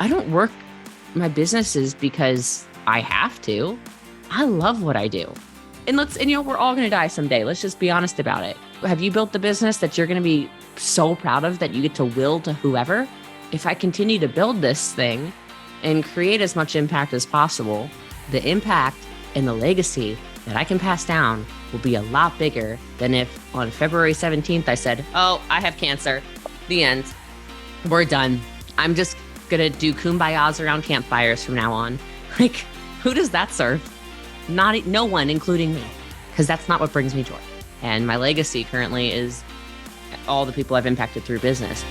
I don't work my businesses because I have to. I love what I do. And we're all going to die someday. Let's just be honest about it. Have you built the business that you're going to be so proud of that you get to will to whoever? If I continue to build this thing and create as much impact as possible, the impact and the legacy that I can pass down will be a lot bigger than if on February 17th I said, oh, I have cancer. The end. We're done. I'm just going to do kumbayas around campfires from now on. Like, who does that serve? No one, including me, because that's not what brings me joy. And my legacy currently is all the people I've impacted through business.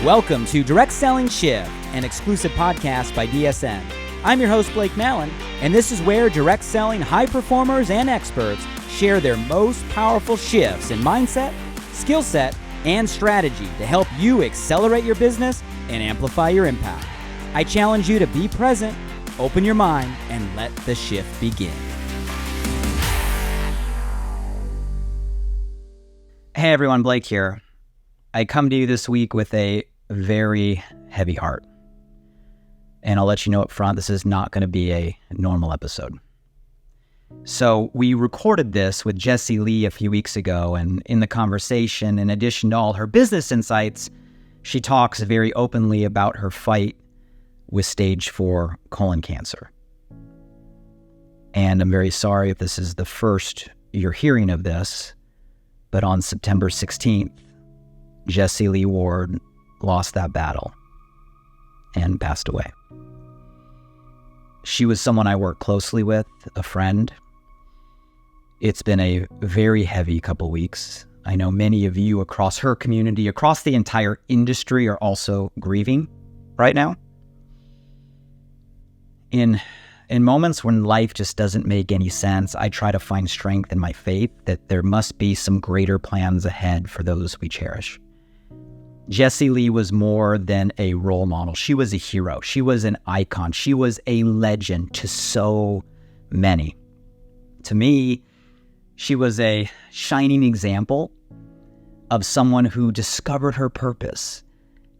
Welcome to Direct Selling Shift, an exclusive podcast by DSN. I'm your host, Blake Mallen, and this is where direct selling high performers and experts share their most powerful shifts in mindset, skill set, and strategy to help you accelerate your business and amplify your impact. I challenge you to be present, open your mind, and let the shift begin. Hey everyone, Blake here. I come to you this week with a very heavy heart. And I'll let you know up front, this is not going to be a normal episode. So we recorded this with Jessie Lee a few weeks ago, and in the conversation, in addition to all her business insights, she talks very openly about her fight with stage 4 colon cancer. And I'm very sorry if this is the first you're hearing of this, but on September 16th, Jessie Lee Ward lost that battle and passed away. She was someone I worked closely with, a friend. It's been a very heavy couple weeks. I know many of you across her community, across the entire industry, are also grieving right now. In moments when life just doesn't make any sense, I try to find strength in my faith that there must be some greater plans ahead for those we cherish. Jessie Lee was more than a role model. She was a hero. She was an icon. She was a legend to so many. To me, she was a shining example of someone who discovered her purpose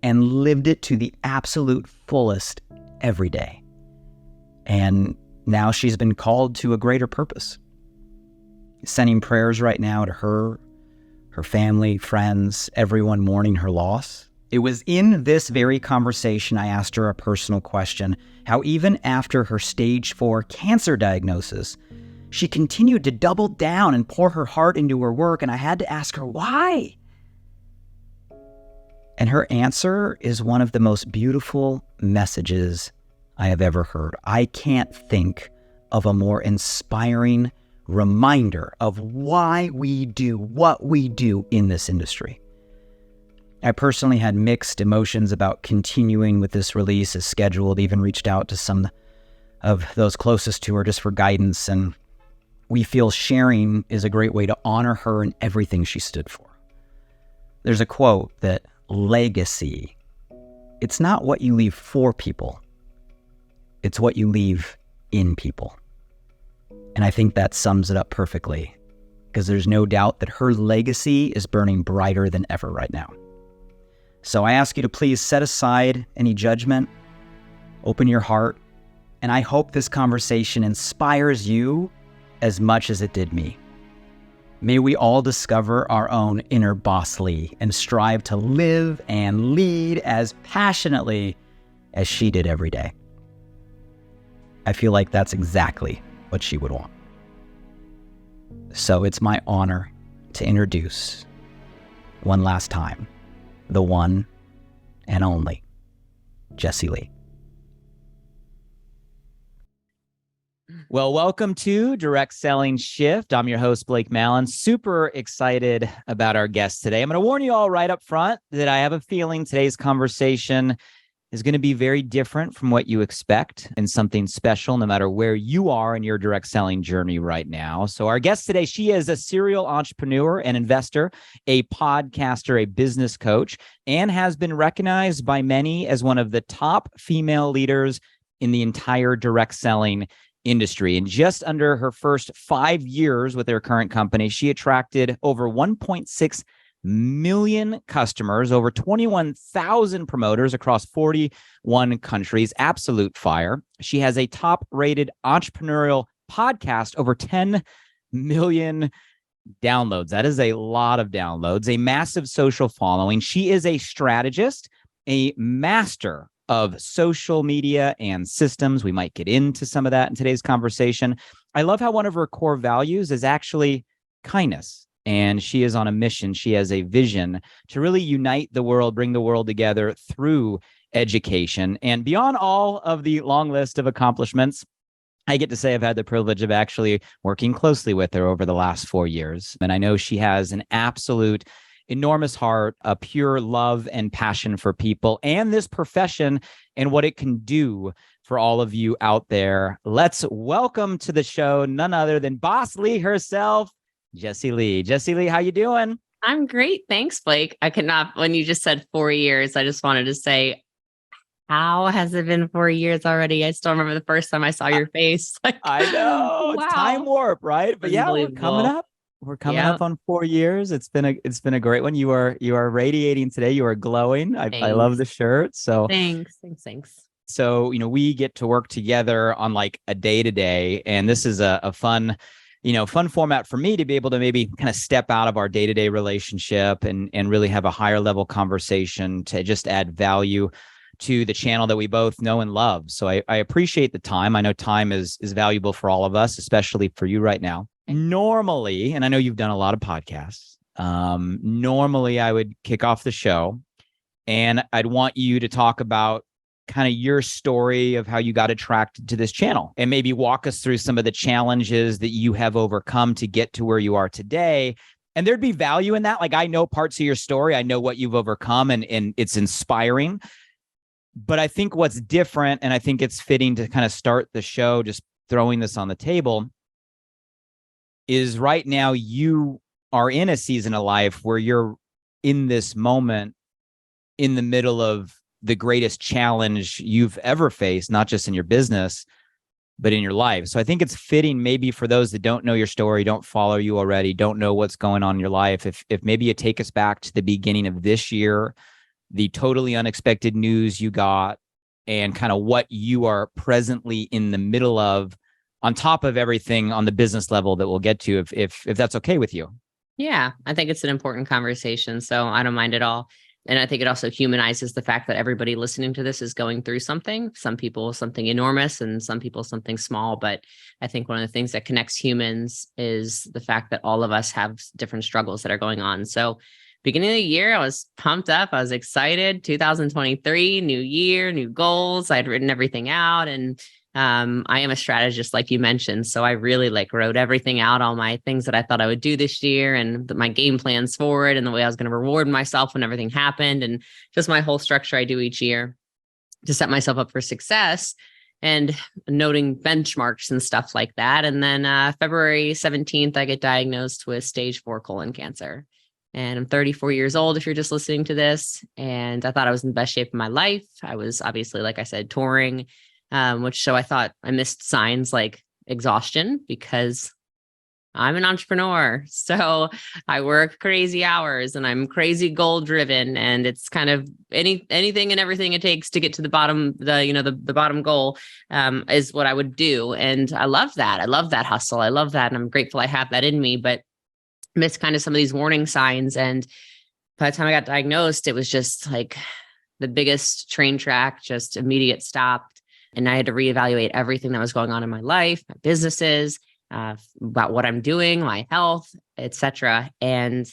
and lived it to the absolute fullest every day. And now she's been called to a greater purpose. Sending prayers right now to her family, friends, everyone mourning her loss. It was in this very conversation I asked her a personal question, how even after her stage 4 cancer diagnosis, she continued to double down and pour her heart into her work, and I had to ask her why. And her answer is one of the most beautiful messages I have ever heard. I can't think of a more inspiring reminder of why we do what we do in this industry. I personally had mixed emotions about continuing with this release as scheduled, even reached out to some of those closest to her just for guidance, and we feel sharing is a great way to honor her and everything she stood for. There's a quote that legacy, it's not what you leave for people, it's what you leave in people. And I think that sums it up perfectly, because there's no doubt that her legacy is burning brighter than ever right now. So I ask you to please set aside any judgment, open your heart, and I hope this conversation inspires you as much as it did me. May we all discover our own inner Boss Lee and strive to live and lead as passionately as she did every day. I feel like that's exactly what she would want. So it's my honor to introduce, one last time, the one and only Jessie Lee. Well, welcome to Direct Selling Shift. I'm your host, Blake Mallen. Super excited about our guest today. I'm going to warn you all right up front that I have a feeling today's conversation is going to be very different from what you expect, and something special no matter where you are in your direct selling journey right now. So our guest today, she is a serial entrepreneur and investor, a podcaster, a business coach, and has been recognized by many as one of the top female leaders in the entire direct selling industry. In just under her first 5 years with her current company, she attracted over $1.6 million customers, over 21,000 promoters across 41 countries. Absolute fire. She has a top-rated entrepreneurial podcast, over 10 million downloads. That is a lot of downloads, a massive social following. She is a strategist, a master of social media and systems. We might get into some of that in today's conversation. I love how one of her core values is actually kindness. And she is on a mission. She has a vision to really unite the world, bring the world together through education. And beyond all of the long list of accomplishments, I get to say I've had the privilege of actually working closely with her over the last 4 years. And I know she has an absolute enormous heart, a pure love and passion for people and this profession and what it can do for all of you out there. Let's welcome to the show none other than Boss Lee herself, Jessie Lee. Jessie Lee, how you doing? I'm great. Thanks, Blake. I could not, when you just said 4 years, I just wanted to say, how has it been 4 years already? I still remember the first time I saw your face. Like, I know. It's time warp, right? But yeah, we're coming up. We're coming up on 4 years. It's been a great one. You are radiating today. You are glowing. I love the shirt. So thanks. So, we get to work together on like a day-to-day, and this is a fun format for me to be able to maybe kind of step out of our day-to-day relationship and really have a higher level conversation to just add value to the channel that we both know and love. So I appreciate the time. I know time is valuable for all of us, especially for you right now. Normally, and I know you've done a lot of podcasts, normally I would kick off the show and I'd want you to talk about kind of your story of how you got attracted to this channel and maybe walk us through some of the challenges that you have overcome to get to where you are today. And there'd be value in that. Like, I know parts of your story. I know what you've overcome, and it's inspiring. But I think what's different, and I think it's fitting to kind of start the show just throwing this on the table, is right now you are in a season of life where you're in this moment in the middle of the greatest challenge you've ever faced, not just in your business, but in your life. So I think it's fitting maybe for those that don't know your story, don't follow you already, don't know what's going on in your life. If maybe you take us back to the beginning of this year, the totally unexpected news you got, and kind of what you are presently in the middle of, on top of everything on the business level that we'll get to, if that's okay with you. Yeah, I think it's an important conversation, so I don't mind at all. And I think it also humanizes the fact that everybody listening to this is going through something. Some people something enormous and some people something small. But I think one of the things that connects humans is the fact that all of us have different struggles that are going on. So beginning of the year, I was pumped up. I was excited. 2023, new year, new goals. I'd written everything out, and I am a strategist, like you mentioned. So I really wrote everything out, all my things that I thought I would do this year and my game plans for it and the way I was going to reward myself when everything happened, and just my whole structure I do each year to set myself up for success, and noting benchmarks and stuff like that. And then February 17th, I get diagnosed with stage 4 colon cancer. And I'm 34 years old, if you're just listening to this. And I thought I was in the best shape of my life. I was obviously, like I said, touring, so I thought I missed signs like exhaustion because I'm an entrepreneur. So I work crazy hours and I'm crazy goal driven. And it's kind of anything and everything it takes to get to the bottom, the bottom goal is what I would do. And I love that. I love that hustle. I love that. And I'm grateful I have that in me, but missed kind of some of these warning signs. And by the time I got diagnosed, it was just like the biggest train track, just immediate stop. And I had to reevaluate everything that was going on in my life, my businesses, about what I'm doing, my health, etc. And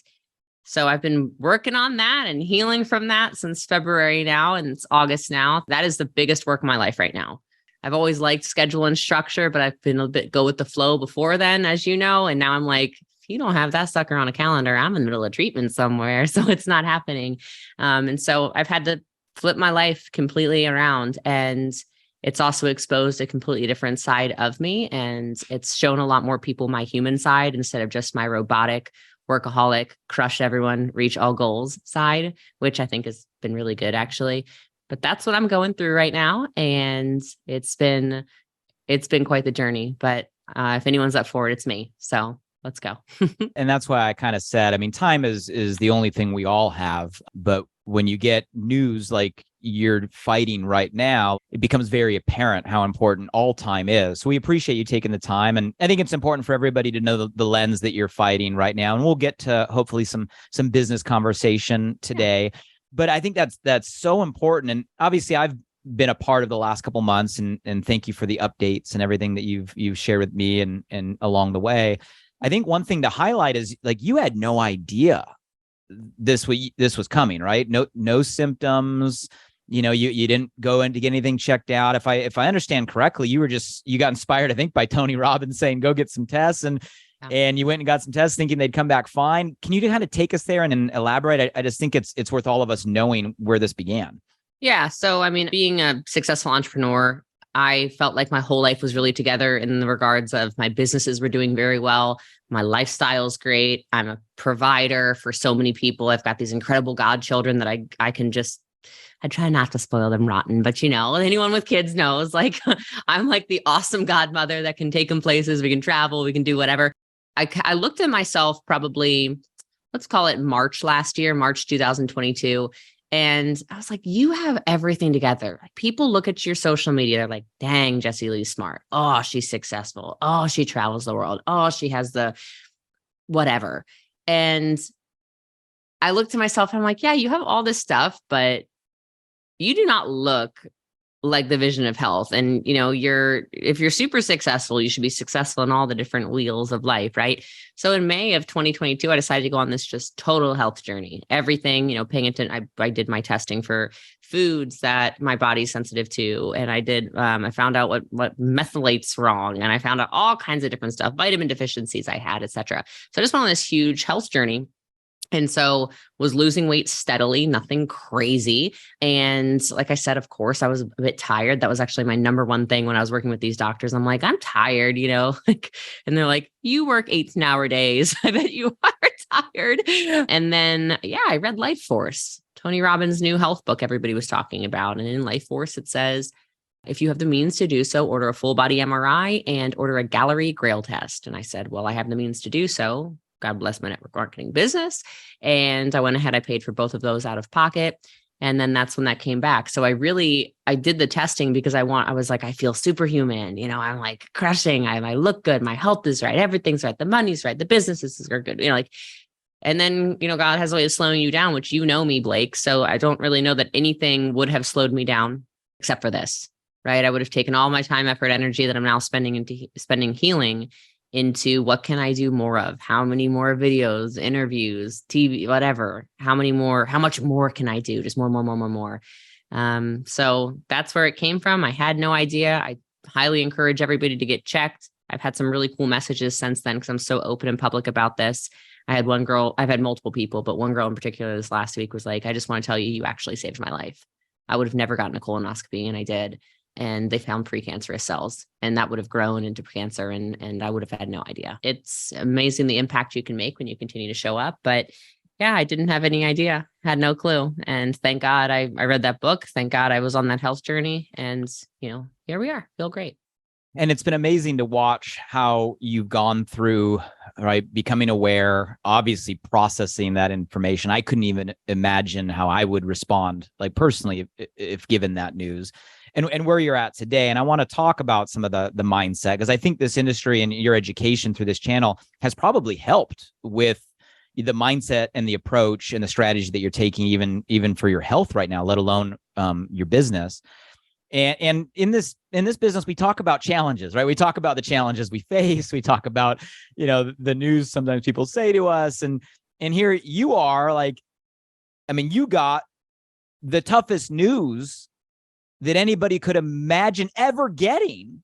so I've been working on that and healing from that since February now, and it's August now. That is the biggest work of my life right now. I've always liked schedule and structure, but I've been a bit go with the flow before then, as you know. And now I'm like, if you don't have that sucker on a calendar, I'm in the middle of treatment somewhere. So it's not happening. And so I've had to flip my life completely around, and it's also exposed a completely different side of me. And it's shown a lot more people my human side instead of just my robotic, workaholic, crush everyone, reach all goals side, which I think has been really good, actually. But that's what I'm going through right now. And it's been quite the journey. But if anyone's up for it, it's me. So let's go. And that's why I kind of said, I mean, time is the only thing we all have. But when you get news like you're fighting right now, it becomes very apparent how important all time is. So we appreciate you taking the time. And I think it's important for everybody to know the lens that you're fighting right now. And we'll get to hopefully some business conversation today. Yeah. But I think that's so important. And obviously I've been a part of the last couple months, and thank you for the updates and everything that you've shared with me and along the way. I think one thing to highlight is, like, you had no idea this was coming, right? No symptoms. You didn't go in to get anything checked out. If I understand correctly, you got inspired, I think, by Tony Robbins saying, go get some tests, and you went and got some tests thinking they'd come back fine. Can you kind of take us there and elaborate? I just think it's worth all of us knowing where this began. Yeah. So, I mean, being a successful entrepreneur, I felt like my whole life was really together in the regards of my businesses were doing very well. My lifestyle's great. I'm a provider for so many people. I've got these incredible godchildren that I try not to spoil them rotten, but anyone with kids knows, like, I'm like the awesome godmother that can take them places. We can travel, we can do whatever. I looked at myself probably, let's call it March 2022. And I was like, you have everything together. Like, people look at your social media. They're like, dang, Jessie Lee's smart. Oh, she's successful. Oh, she travels the world. Oh, she has the whatever. And I looked at myself and I'm like, yeah, you have all this stuff, but you do not look like the vision of health. And, if you're super successful, you should be successful in all the different wheels of life. Right. So in May of 2022, I decided to go on this just total health journey, everything, paying attention. I did my testing for foods that my body's sensitive to. And I found out what methylate's wrong. And I found out all kinds of different stuff, vitamin deficiencies I had, et cetera. So I just went on this huge health journey. And so was losing weight steadily, nothing crazy. And like I said, of course, I was a bit tired. That was actually my number one thing when I was working with these doctors. I'm like, I'm tired, and they're like, you work 18-hour days. I bet you are tired. And then, I read Life Force, Tony Robbins' new health book everybody was talking about. And in Life Force, it says, if you have the means to do so, order a full body MRI and order a Gallery Grail test. And I said, well, I have the means to do so. God bless my network marketing business. And I went ahead, I paid for both of those out of pocket. And then that's when that came back. So I did the testing because I was like, I feel superhuman. I'm like crushing. I look good. My health is right. Everything's right. The money's right. The businesses are good. And then, God has a way of slowing you down, which me, Blake. So I don't really know that anything would have slowed me down except for this, right? I would have taken all my time, effort, energy that I'm now spending healing into what can I do more of? How many more videos, interviews, TV, whatever, how much more can I do? Just more. So that's where it came from. I had no idea. I highly encourage everybody to get checked. I've had some really cool messages since then because I'm so open and public about this. I've had multiple people, but one girl in particular this last week was like, I just want to tell you, you actually saved my life. I would have never gotten a colonoscopy, and I did. And they found precancerous cells, and that would have grown into cancer. And I would have had no idea. It's amazing the impact you can make when you continue to show up. But I didn't have any idea, had no clue. And thank God I read that book. Thank God I was on that health journey. And, here we are, feel great. And it's been amazing to watch how you've gone through, right, becoming aware, obviously processing that information. I couldn't even imagine how I would respond, like personally, if given that news. And where you're at today. And I want to talk about some of the mindset, because I think this industry and your education through this channel has probably helped with the mindset and the approach and the strategy that you're taking, even for your health right now, let alone your business. And in this business, we talk about challenges, right? We talk about the challenges we face. We talk about, the news sometimes people say to us. And here you are, like, you got the toughest news that anybody could imagine ever getting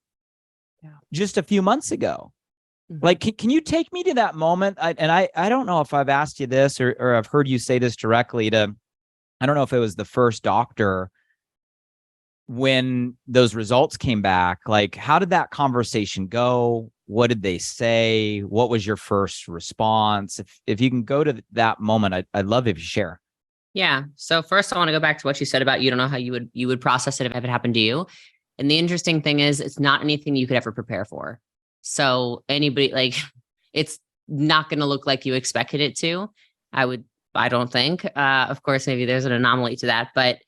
just a few months ago. Mm-hmm. Like, can you take me to that moment? I don't know if I've asked you this or I've heard you say this directly to, I don't know if it was the first doctor when those results came back. Like, how did that conversation go? What did they say? What was your first response? If you can go to that moment, I'd love if you share. Yeah. So first I want to go back to what you said about, you don't know how you would process it if it happened to you. And the interesting thing is it's not anything you could ever prepare for. So anybody, like, it's not going to look like you expected it to. I don't think. Of course, maybe there's an anomaly to that, but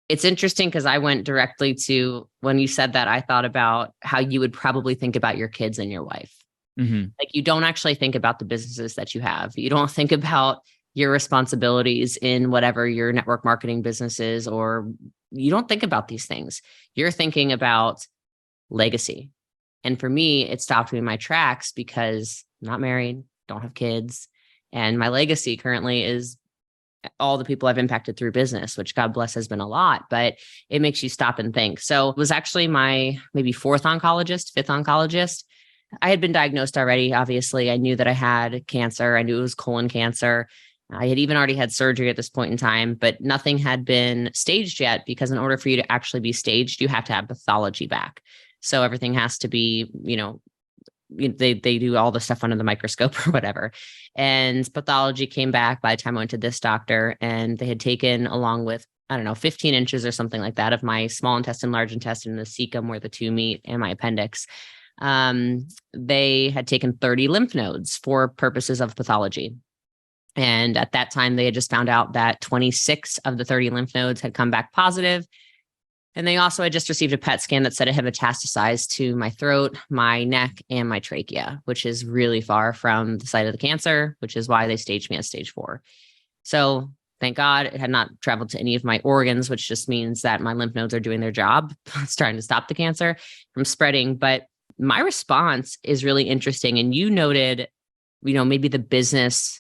it's interesting because I went directly to, when you said that, I thought about how you would probably think about your kids and your wife. Like, you don't actually think about the businesses that you have. You don't think about your responsibilities in whatever your network marketing business is, or you don't think about these things. You're thinking about legacy. And for me, it stopped me in my tracks because I'm not married, don't have kids. And my legacy currently is all the people I've impacted through business, which God bless has been a lot, but it makes you stop and think. So it was actually my maybe fifth oncologist. I had been diagnosed already. Obviously, I knew that I had cancer. I knew it was colon cancer. I had even already had surgery at this point in time, but nothing had been staged yet, because in order for you to actually be staged, you have to have pathology back. So everything has to be, they do all the stuff under the microscope or whatever. And pathology came back by the time I went to this doctor, and they had taken, along with, 15 inches or something like that of my small intestine, large intestine, and the cecum where the two meet, and my appendix. They had taken 30 lymph nodes for purposes of pathology. And at that time, they had just found out that 26 of the 30 lymph nodes had come back positive. And they also had just received a PET scan that said it had metastasized to my throat, my neck, and my trachea, which is really far from the site of the cancer, which is why they staged me as stage 4. So thank God it had not traveled to any of my organs, which just means that my lymph nodes are doing their job. It's trying to stop the cancer from spreading. But my response is really interesting. And you noted, maybe the business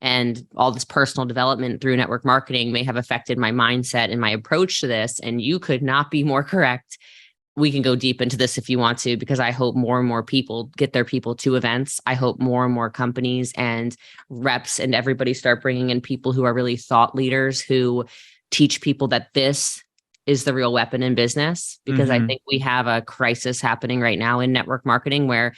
and all this personal development through network marketing may have affected my mindset and my approach to this. And you could not be more correct. We can go deep into this if you want to, because I hope more and more people get their people to events. I hope more and more companies and reps and everybody start bringing in people who are really thought leaders, who teach people that this is the real weapon in business. Because I think we have a crisis happening right now in network marketing, where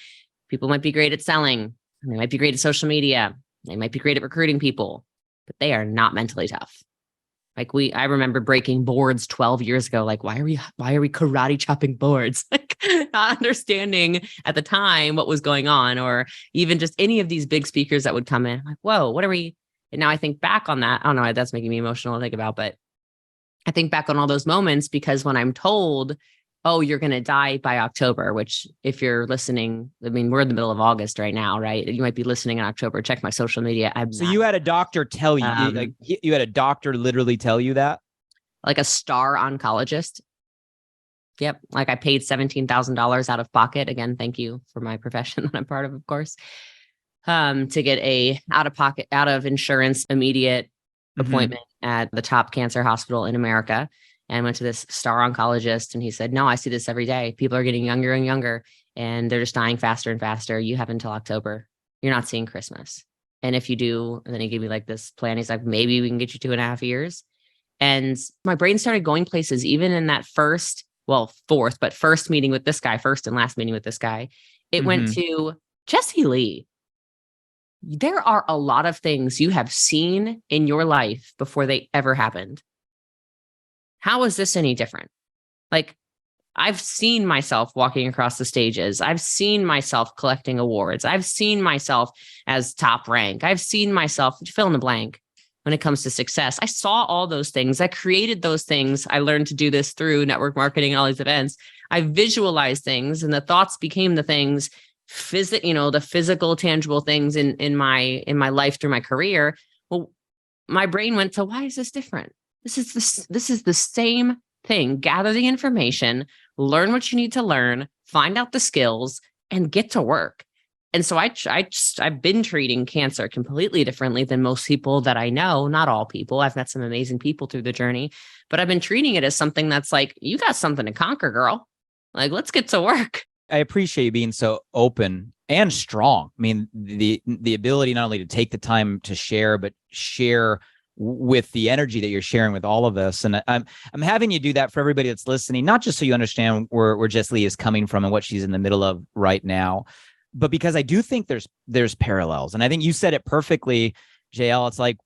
people might be great at selling, they might be great at social media, they might be great at recruiting people, but they are not mentally tough. Like I remember breaking boards 12 years ago. Like, why are we karate chopping boards? Like, not understanding at the time what was going on, or even just any of these big speakers that would come in. Like, whoa, what are we? And now I think back on that. I don't know, that's making me emotional to think about, but I think back on all those moments, because when I'm told, oh, you're going to die by October, which, if you're listening, we're in the middle of August right now, right? You might be listening in October. Check my social media. You had a doctor tell you, you had a doctor literally tell you that? Like a star oncologist. Yep. Like, I paid $17,000 out of pocket. Again, thank you for my profession that I'm part of course, to get a out of insurance immediate appointment at the top cancer hospital in America. And went to this star oncologist, and he said, no, I see this every day. People are getting younger and younger, and they're just dying faster and faster. You have until October. You're not seeing Christmas. And if you do, and then he gave me like this plan. He's like, maybe we can get you 2.5 years. And my brain started going places, even in that first meeting with this guy, first and last meeting with this guy. It went to Jessie Lee. There are a lot of things you have seen in your life before they ever happened. How is this any different? Like, I've seen myself walking across the stages. I've seen myself collecting awards. I've seen myself as top rank. I've seen myself fill in the blank when it comes to success. I saw all those things. I created those things. I learned to do this through network marketing and all these events. I visualized things, and the thoughts became the things, the physical, tangible things in my life through my career. Well, my brain went to, why is this different? This is the same thing. Gather the information, learn what you need to learn, find out the skills, and get to work. And so I've been treating cancer completely differently than most people that I know. Not all people. I've met some amazing people through the journey, but I've been treating it as something that's like, you got something to conquer, girl. Like, let's get to work. I appreciate you being so open and strong. I mean, the ability not only to take the time to share, but share with the energy that you're sharing with all of us. And I'm having you do that for everybody that's listening, not just so you understand where Jessie Lee is coming from and what she's in the middle of right now, but because I do think there's parallels. And I think you said it perfectly, JL. It's like,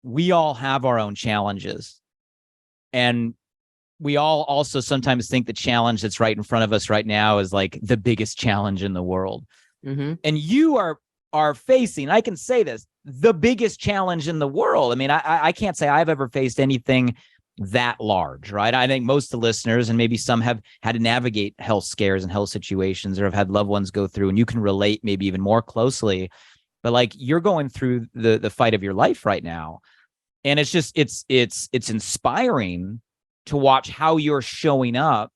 we all have our own challenges, and we all also sometimes think the challenge that's right in front of us right now is like the biggest challenge in the world. And you are are facing, I can say this, the biggest challenge in the world. I mean, I can't say I've ever faced anything that large, right? I think most of the listeners, and maybe some, have had to navigate health scares and health situations, or have had loved ones go through, and you can relate maybe even more closely. But like, you're going through the fight of your life right now. And it's just, it's inspiring to watch how you're showing up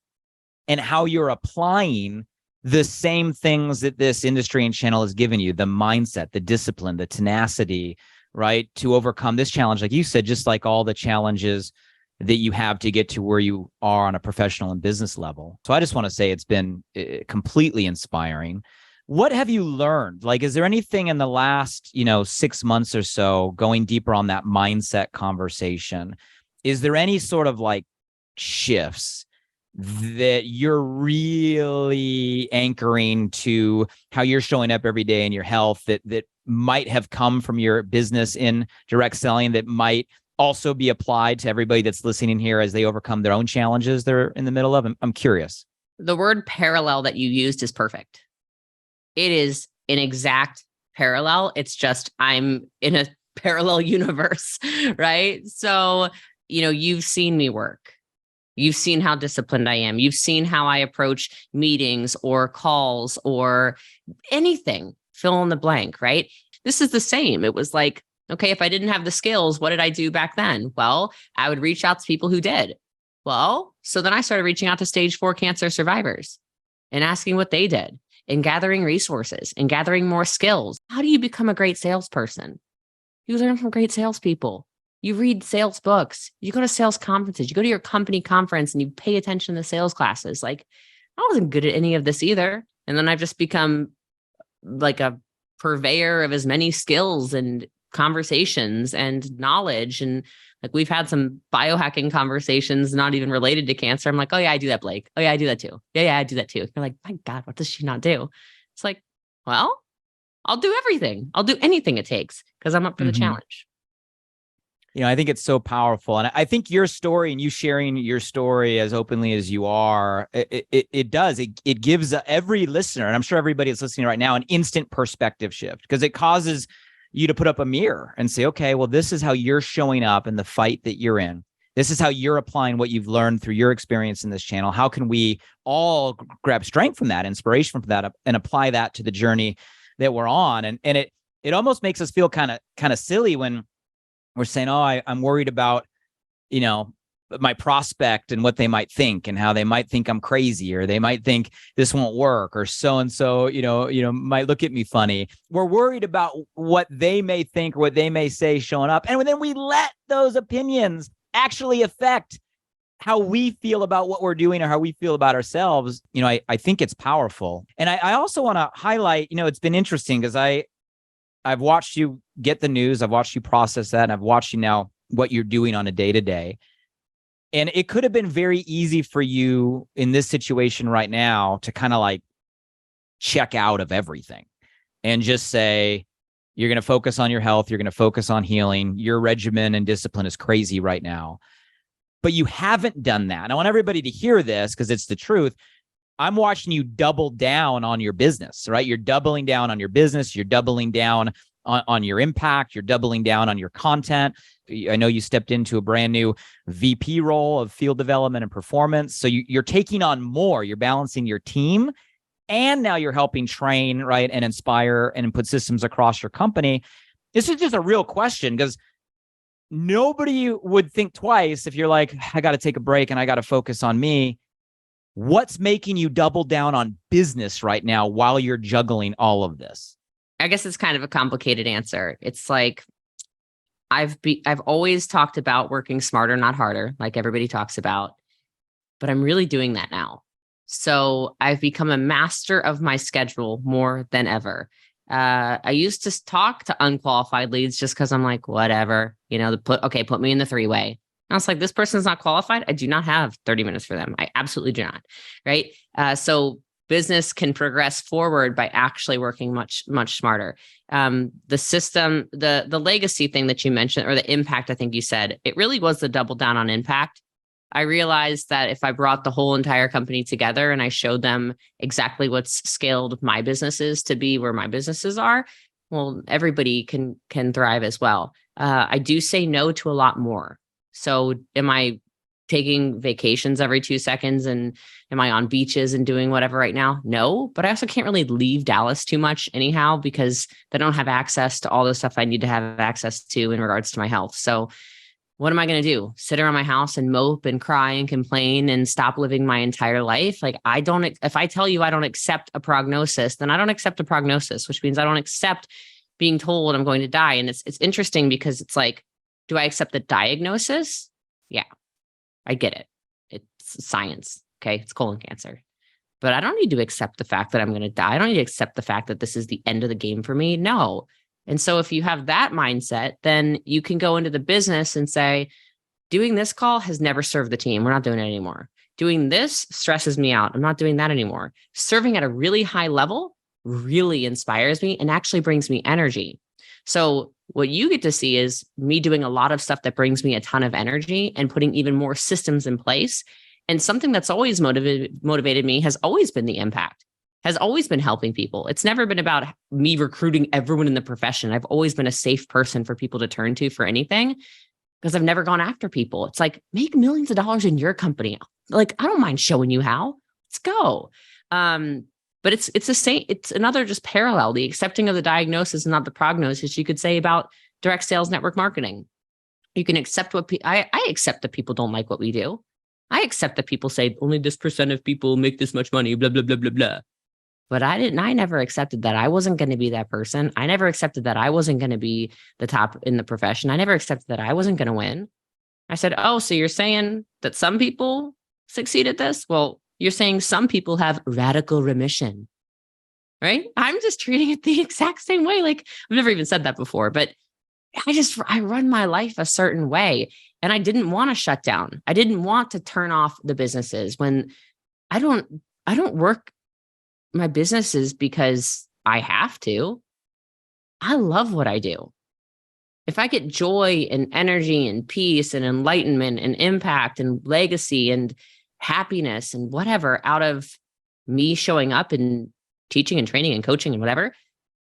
and how you're applying the same things that this industry and channel has given you, the mindset, the discipline, the tenacity, right, to overcome this challenge. Like you said, just like all the challenges that you have to get to where you are on a professional and business level. So I just want to say it's been completely inspiring. What have you learned? Like, is there anything in the last, 6 months or so, going deeper on that mindset conversation? Is there any sort of like shifts that you're really anchoring to how you're showing up every day in your health that might have come from your business in direct selling, that might also be applied to everybody that's listening here as they overcome their own challenges they're in the middle of? I'm curious. The word parallel that you used is perfect. It is an exact parallel. It's just I'm in a parallel universe, right? So, you've seen me work. You've seen how disciplined I am. You've seen how I approach meetings or calls or anything, fill in the blank, right? This is the same. It was like, okay, if I didn't have the skills, what did I do back then? Well, I would reach out to people who did. Well, so then I started reaching out to stage 4 cancer survivors and asking what they did, and gathering resources and gathering more skills. How do you become a great salesperson? You learn from great salespeople. You read sales books. You go to sales conferences. You go to your company conference and you pay attention to sales classes. Like, I wasn't good at any of this either. And then I've just become like a purveyor of as many skills and conversations and knowledge. And like, we've had some biohacking conversations not even related to cancer. I'm like, oh yeah, I do that, Blake. Oh yeah, I do that too. Yeah, I do that too. You're like, my God, what does she not do? It's like, well, I'll do everything. I'll do anything it takes because I'm up for the challenge. I think it's so powerful. And I think your story, and you sharing your story as openly as you are, it gives every listener, and I'm sure everybody that's listening right now, an instant perspective shift, because it causes you to put up a mirror and say, okay, well, this is how you're showing up in the fight that you're in. This is how you're applying what you've learned through your experience in this channel. How can we all grab strength from that, inspiration from that, and apply that to the journey that we're on? And it almost makes us feel kind of silly when we're saying, oh, I'm worried about, my prospect and what they might think, and how they might think I'm crazy, or they might think this won't work, or so-and-so, might look at me funny. We're worried about what they may think or what they may say showing up. And then we let those opinions actually affect how we feel about what we're doing or how we feel about ourselves. I think it's powerful. And I also want to highlight, it's been interesting because I've watched you get the news. I've watched you process that. And I've watched you now, what you're doing on a day-to-day. And it could have been very easy for you in this situation right now to kind of like check out of everything and just say, you're going to focus on your health. You're going to focus on healing. Your regimen and discipline is crazy right now. But you haven't done that. And I want everybody to hear this because it's the truth. I'm watching you double down on your business, right? You're doubling down on your business. You're doubling down on your impact. You're doubling down on your content. I know you stepped into a brand new VP role of field development and performance. So you're taking on more. You're balancing your team, and now you're helping train, right, and inspire and put systems across your company. This is just a real question, because nobody would think twice if you're like, I got to take a break and I got to focus on me. What's making you double down on business right now while you're juggling all of this? I guess it's kind of a complicated answer. It's like, I've always talked about working smarter, not harder, like everybody talks about, but I'm really doing that now. So I've become a master of my schedule more than ever. I used to talk to unqualified leads just because I'm like, whatever, put me in the 3-way. And I was like, this person's not qualified. I do not have 30 minutes for them. I absolutely do not. Right. So business can progress forward by actually working much, much smarter. The system, the legacy thing that you mentioned, or the impact, I think you said, it really was the double down on impact. I realized that if I brought the whole entire company together and I showed them exactly what's scaled my businesses to be where my businesses are, Well, everybody can thrive as well. I do say no to a lot more. So am I taking vacations every 2 seconds, and am I on beaches and doing whatever right now? No, but I also can't really leave Dallas too much anyhow, because they don't have access to all the stuff I need to have access to in regards to my health. So what am I going to do? Sit around my house and mope and cry and complain and stop living my entire life? Like, if I tell you I don't accept a prognosis, then I don't accept a prognosis, which means I don't accept being told I'm going to die. And it's interesting because it's like, do I accept the diagnosis? Yeah, I get it. It's science. Okay. It's colon cancer. But I don't need to accept the fact that I'm going to die. I don't need to accept the fact that this is the end of the game for me. No. And so if you have that mindset, then you can go into the business and say, doing this call has never served the team. We're not doing it anymore. Doing this stresses me out. I'm not doing that anymore. Serving at a really high level really inspires me and actually brings me energy. So what you get to see is me doing a lot of stuff that brings me a ton of energy and putting even more systems in place. And something that's always motivated me has always been the impact, has always been helping people. It's never been about me recruiting everyone in the profession. I've always been a safe person for people to turn to for anything, because I've never gone after people. It's like, make millions of dollars in your company. Like, I don't mind showing you how. Let's go. But it's the same. It's another just parallel. The accepting of the diagnosis and not the prognosis, you could say, about direct sales network marketing. You can accept what I accept that people don't like what we do. I accept that people say only this percent of people make this much money, blah, blah, blah, blah, blah. But I never accepted that I wasn't going to be that person. I never accepted that I wasn't going to be the top in the profession. I never accepted that I wasn't going to win. I said, oh, so you're saying that some people succeed at this? Well, you're saying some people have radical remission, right? I'm just treating it the exact same way. Like, I've never even said that before, but I run my life a certain way. And I didn't want to shut down. I didn't want to turn off the businesses when I don't work my businesses because I have to. I love what I do. If I get joy and energy and peace and enlightenment and impact and legacy and happiness and whatever out of me showing up and teaching and training and coaching and whatever,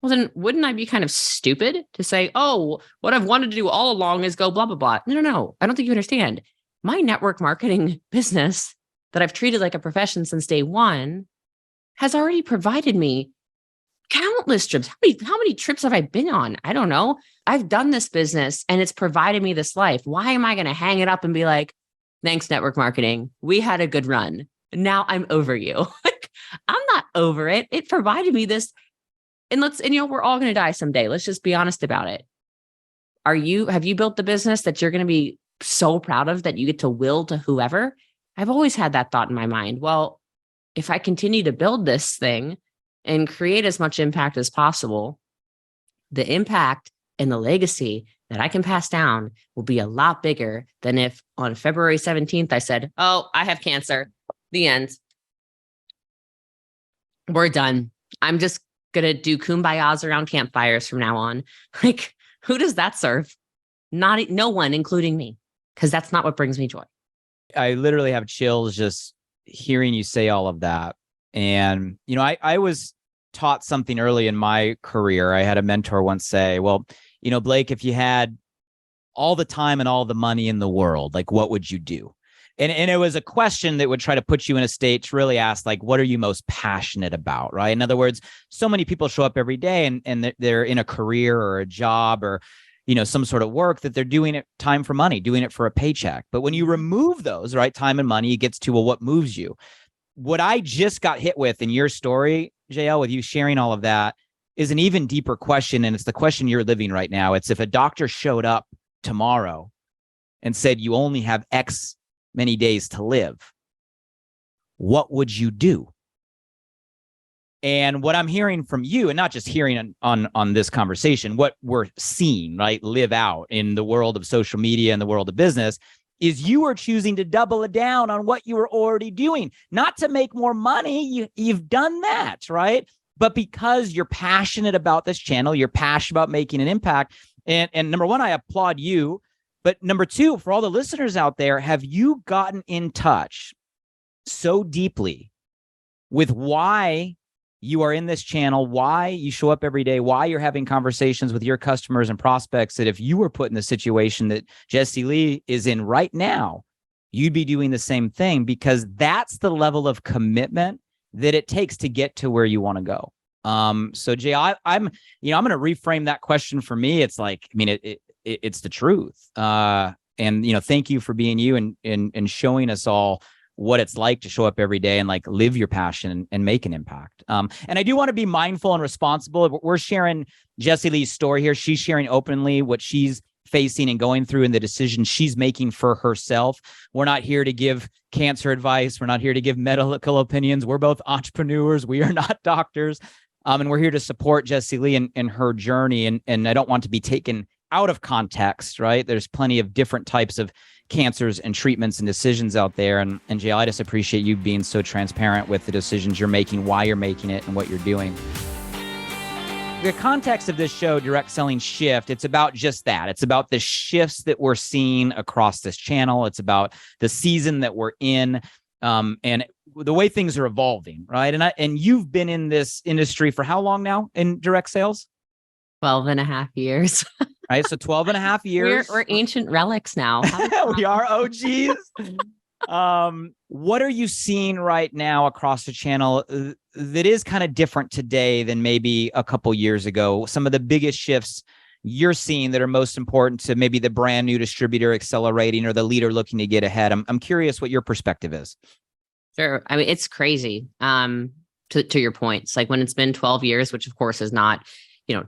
well, then wouldn't I be kind of stupid to say, oh, what I've wanted to do all along is go blah, blah, blah. No. I don't think you understand. My network marketing business that I've treated like a profession since day one has already provided me countless trips. How many trips have I been on? I don't know. I've done this business and it's provided me this life. Why am I going to hang it up and be like, thanks, network marketing. We had a good run. Now I'm over you. I'm not over it. It provided me this. And we're all going to die someday. Let's just be honest about it. Have you built the business that you're going to be so proud of that you get to will to whoever? I've always had that thought in my mind. Well, if I continue to build this thing and create as much impact as possible, the impact and the legacy that I can pass down will be a lot bigger than if on February 17th, I said, oh, I have cancer. The end. We're done. I'm just going to do kumbayas around campfires from now on. Like, who does that serve? No one, including me, because that's not what brings me joy. I literally have chills just hearing you say all of that. And, I was taught something early in my career. I had a mentor once say, well, Blake, if you had all the time and all the money in the world, like, what would you do? And it was a question that would try to put you in a state to really ask, like, what are you most passionate about, right? In other words, so many people show up every day and they're in a career or a job or, some sort of work that they're doing it time for money, doing it for a paycheck. But when you remove those, right, time and money, it gets to, well, what moves you? What I just got hit with in your story, JL, with you sharing all of that, is an even deeper question. And it's the question you're living right now. It's if a doctor showed up tomorrow and said, you only have X many days to live, what would you do? And what I'm hearing from you, and not just hearing on this conversation, what we're seeing, right, live out in the world of social media and the world of business, is you are choosing to double down on what you were already doing, not to make more money. You've done that, right? But because you're passionate about this channel, you're passionate about making an impact. And number one, I applaud you. But number two, for all the listeners out there, have you gotten in touch so deeply with why you are in this channel, why you show up every day, why you're having conversations with your customers and prospects, that if you were put in the situation that Jessie Lee is in right now, you'd be doing the same thing, because that's the level of commitment that it takes to get to where you want to go. So Jay, I'm going to reframe that question for me. It's like, I mean, it's the truth. And, thank you for being you and showing us all what it's like to show up every day and like live your passion and make an impact. And I do want to be mindful and responsible. We're sharing Jessie Lee's story here. She's sharing openly what she's facing and going through and the decisions she's making for herself. We're not here to give cancer advice. We're not here to give medical opinions. We're both entrepreneurs. We are not doctors. And we're here to support Jessie Lee in her journey. And I don't want to be taken out of context, right? There's plenty of different types of cancers and treatments and decisions out there. And Jay, I just appreciate you being so transparent with the decisions you're making, why you're making it, and what you're doing. The context of this show, Direct Selling Shift, it's about just that. It's about the shifts that we're seeing across this channel. It's about the season that we're in, and the way things are evolving, right? And you've been in this industry for how long now in direct sales? 12 and a half years. Right. So 12 and a half years. We're ancient relics now. We are OGs. What are you seeing right now across the channel that is kind of different today than maybe a couple years ago? Some of the biggest shifts you're seeing that are most important to maybe the brand new distributor accelerating or the leader looking to get ahead. I'm curious what your perspective is. Sure. I mean, it's crazy. To your point, it's like when it's been 12 years, which of course is not,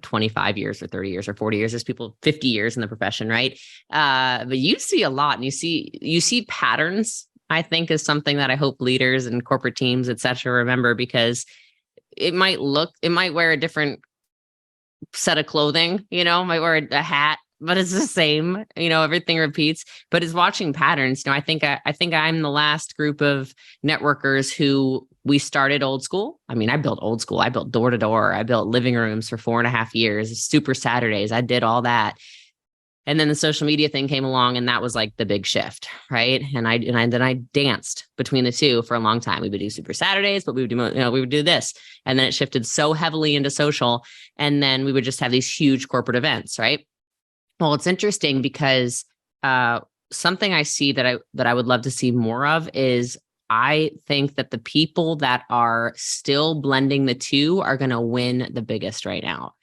25 years or 30 years or 40 years. There's people 50 years in the profession, right? But you see a lot, and you see patterns. I think is something that I hope leaders and corporate teams, et cetera, remember, because it might wear a different set of clothing, might wear a hat, but it's the same, everything repeats, but it's watching patterns. I think I'm the last group of networkers who we started old school. I mean, I built old school. I built door to door. I built living rooms for 4.5 years, Super Saturdays. I did all that. And then the social media thing came along, and that was like the big shift, right? And then I danced between the two for a long time. We would do Super Saturdays, but we would do this, and then it shifted so heavily into social, and then we would just have these huge corporate events, right? Well, it's interesting because something I see that I would love to see more of is I think that the people that are still blending the two are going to win the biggest right now.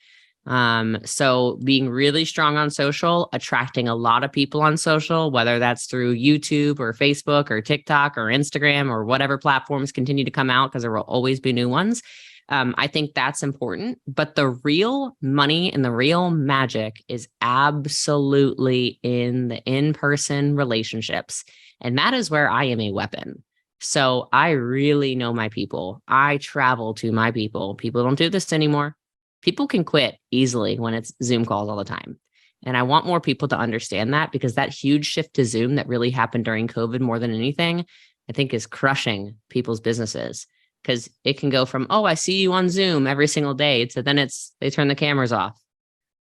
So being really strong on social, attracting a lot of people on social, whether that's through YouTube or Facebook or TikTok or Instagram or whatever platforms continue to come out, because there will always be new ones. I think that's important, but the real money and the real magic is absolutely in the in-person relationships. And that is where I am a weapon. So I really know my people. I travel to my people. People don't do this anymore. People can quit easily when it's Zoom calls all the time. And I want more people to understand that, because that huge shift to Zoom that really happened during COVID more than anything, I think is crushing people's businesses, because it can go from, oh, I see you on Zoom every single day, to then they turn the cameras off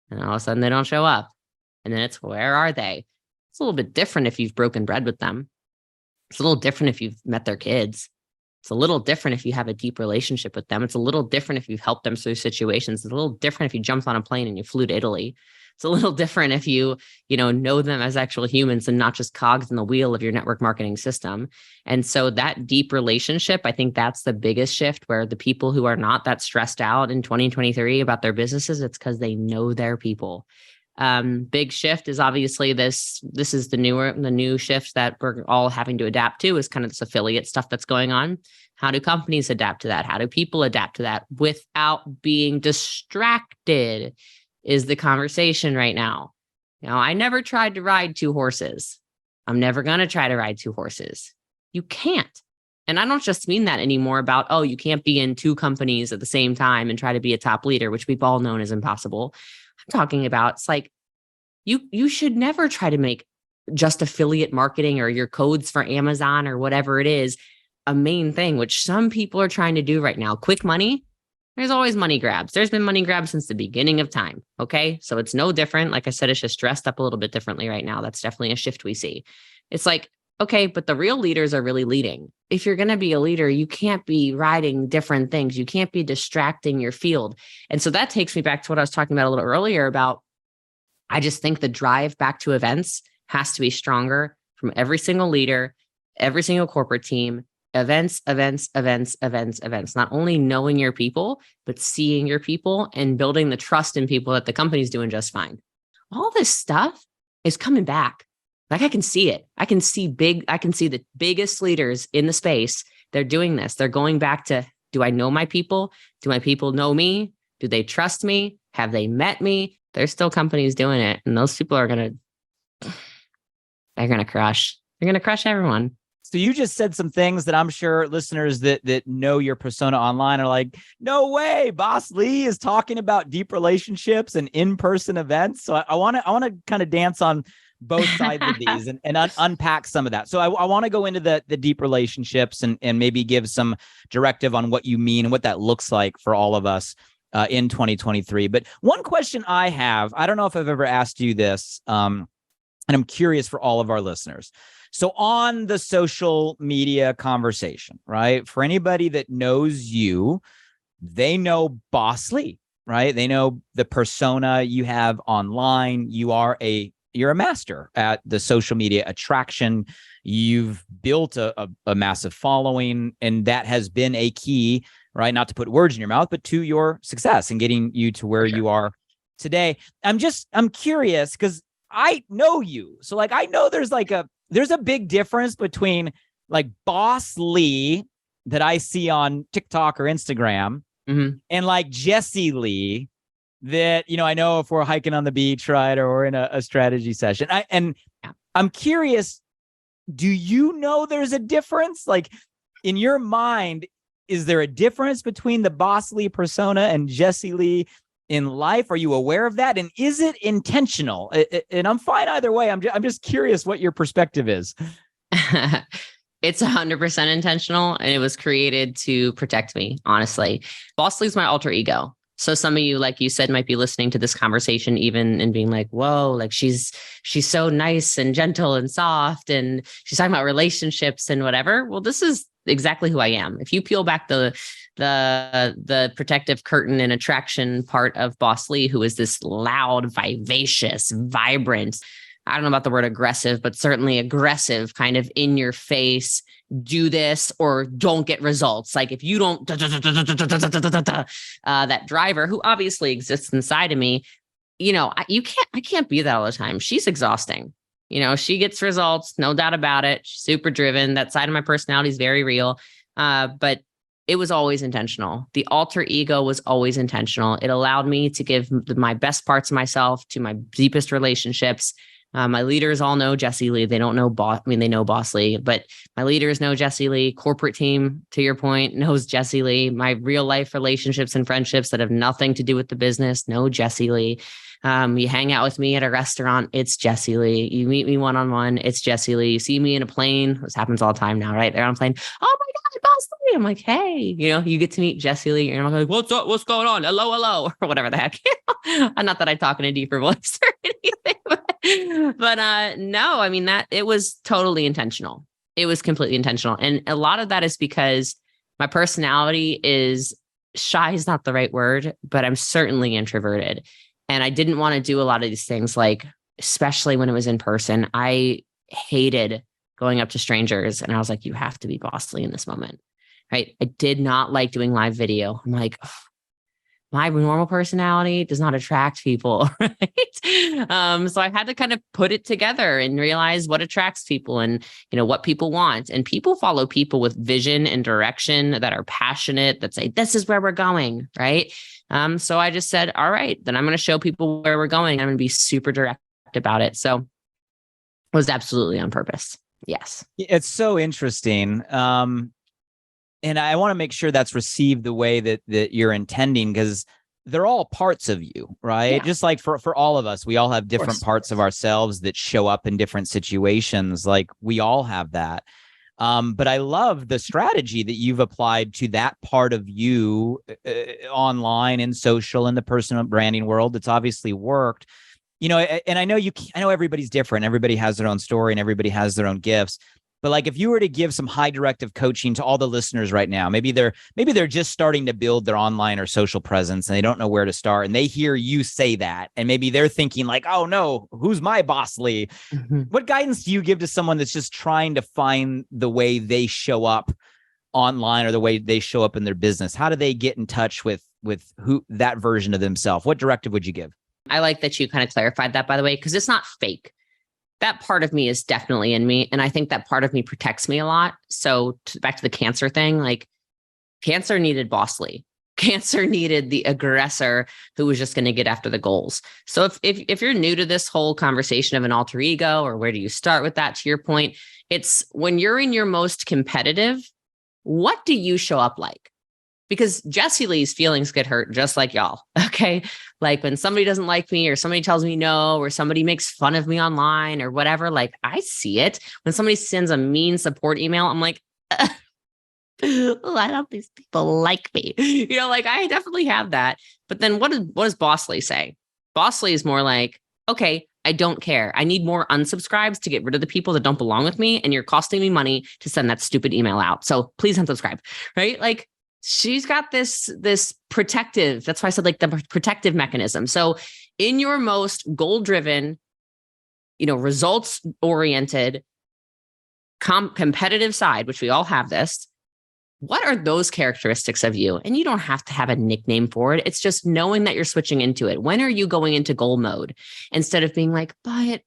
and all of a sudden they don't show up. And then it's, where are they? It's a little bit different if you've broken bread with them. It's a little different if you've met their kids. It's a little different if you have a deep relationship with them. It's a little different if you've helped them through situations. It's a little different if you jumped on a plane and you flew to Italy. It's a little different if you know them as actual humans and not just cogs in the wheel of your network marketing system. And so that deep relationship, I think that's the biggest shift, where the people who are not that stressed out in 2023 about their businesses, it's because they know their people. Big shift is obviously this is the new shift that we're all having to adapt to, is kind of this affiliate stuff that's going on. How do companies adapt to that? How do people adapt to that without being distracted is the conversation right now. I never tried to ride 2 horses. I'm never going to try to ride 2 horses. You can't. And I don't just mean that anymore about, oh, you can't be in 2 companies at the same time and try to be a top leader, which we've all known is impossible. I'm talking about, it's like, you should never try to make just affiliate marketing or your codes for Amazon or whatever it is a main thing, which some people are trying to do right now. Quick money. There's always money grabs. There's been money grabs since the beginning of time. Okay. So it's no different. Like I said, it's just dressed up a little bit differently right now. That's definitely a shift we see. It's like, okay, but the real leaders are really leading. if you're going to be a leader, you can't be writing different things. You can't be distracting your field. And so that takes me back to what I was talking about a little earlier about, I just think the drive back to events has to be stronger from every single leader, every single corporate team. Events, events, events, events, events. Not only knowing your people, but seeing your people and building the trust in people that the company's doing just fine. All this stuff is coming back. Like I can see it. I can see the biggest leaders in the space. They're doing this. They're going back to, do I know my people? Do my people know me? Do they trust me? Have they met me? There's still companies doing it. And those people they're going to crush. They're going to crush everyone. So you just said some things that I'm sure listeners that know your persona online are like, no way, Boss Lee is talking about deep relationships and in-person events. So I want to kind of dance on both sides of these and unpack some of that. So I want to go into the deep relationships and maybe give some directive on what you mean and what that looks like for all of us in 2023. But one question I have, I don't know if I've ever asked you this, and I'm curious for all of our listeners. So on the social media conversation, right? For anybody that knows you, they know Boss Lee, right? They know the persona you have online. You're a master at the social media attraction. You've built a massive following, and that has been a key, right? Not to put words in your mouth, but to your success and getting you to where you are today. I'm curious because I know you. So like, I know there's a big difference between like Boss Lee that I see on TikTok or Instagram and like Jessie Lee that, I know if we're hiking on the beach, right, or we're in a strategy session. I'm curious, do you know there's a difference? Like in your mind, is there a difference between the Boss Lee persona and Jessie Lee in life? Are you aware of that? And is it intentional? And I'm fine either way. I'm just curious what your perspective is. It's 100% intentional, and it was created to protect me, honestly. Boss Lee's my alter ego. So some of you, like you said, might be listening to this conversation even and being like, whoa, like she's so nice and gentle and soft, and she's talking about relationships and whatever. Well, this is exactly who I am. If you peel back the protective curtain and attraction part of Boss Lee, who is this loud, vivacious, vibrant, I don't know about the word aggressive, but certainly aggressive, kind of in your face, do this or don't get results. Like if you don't, that driver who obviously exists inside of me, I can't be that all the time. She's exhausting. She gets results, no doubt about it. She's super driven. That side of my personality is very real. But it was always intentional. The alter ego was always intentional. It allowed me to give my best parts of myself to my deepest relationships. My leaders all know Jessie Lee. They don't know they know Boss Lee, but my leaders know Jessie Lee. Corporate team, to your point, knows Jessie Lee. My real life relationships and friendships that have nothing to do with the business know Jessie Lee. You hang out with me at a restaurant, it's Jessie Lee. You meet me one-on-one, it's Jessie Lee. You see me in a plane. This happens all the time now, right? They're on a plane. Oh my God, Boss Lee. I'm like, hey, you get to meet Jessie Lee. And I'm like, what's up? What's going on? Hello, or whatever the heck. Not that I talk in a deeper voice or anything, but no, I mean that it was totally intentional. It was completely intentional. And a lot of that is because my personality is shy is not the right word, but I'm certainly introverted. And I didn't want to do a lot of these things, like, especially when it was in person. I hated going up to strangers. And I was like, you have to be Boss Lee in this moment, right? I did not like doing live video. I'm like, oh, my normal personality does not attract people, right? So I had to kind of put it together and realize what attracts people and, what people want. And people follow people with vision and direction that are passionate, that say, this is where we're going, right? So I just said, all right, then I'm going to show people where we're going. I'm going to be super direct about it. So it was absolutely on purpose. Yes. It's so interesting. And I want to make sure that's received the way that you're intending, because they're all parts of you, right? Yeah. Just like for all of us, we all have different parts of ourselves that show up in different situations. Like we all have that. But I love the strategy that you've applied to that part of you online and social in the personal branding world. It's obviously worked, and I know everybody's different. Everybody has their own story and everybody has their own gifts. But like, if you were to give some high directive coaching to all the listeners right now, maybe they're just starting to build their online or social presence and they don't know where to start. And they hear you say that. And maybe they're thinking like, oh no, who's my Boss Lee? Mm-hmm. What guidance do you give to someone that's just trying to find the way they show up online or the way they show up in their business? How do they get in touch with who that version of themselves? What directive would you give? I like that you kind of clarified that, by the way, because it's not fake. That part of me is definitely in me. And I think that part of me protects me a lot. So back to the cancer thing, like cancer needed Boss Lee. Cancer needed the aggressor who was just going to get after the goals. So if you're new to this whole conversation of an alter ego, or where do you start with that, to your point, it's when you're in your most competitive, what do you show up like? Because Jessie Lee's feelings get hurt just like y'all. Okay. Like when somebody doesn't like me, or somebody tells me no, or somebody makes fun of me online or whatever, like I see it. When somebody sends a mean support email, I'm like, why don't these people like me? You know, like I definitely have that. But then what does Boss Lee say? Boss Lee is more like, okay, I don't care. I need more unsubscribes to get rid of the people that don't belong with me. And you're costing me money to send that stupid email out. So please unsubscribe, right? Like, she's got this protective, that's why I said like the protective mechanism. So in your most goal-driven, results-oriented, competitive side, which we all have this, what are those characteristics of you? And you don't have to have a nickname for it. It's just knowing that you're switching into it. When are you going into goal mode instead of being like, but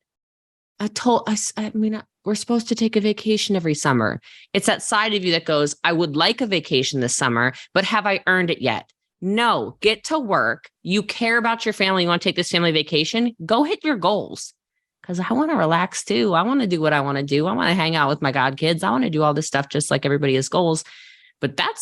we're supposed to take a vacation every summer. It's that side of you that goes, I would like a vacation this summer, but have I earned it yet? No, get to work. You care about your family. You want to take this family vacation? Go hit your goals. Because I want to relax too. I want to do what I want to do. I want to hang out with my god kids. I want to do all this stuff just like everybody has goals. But that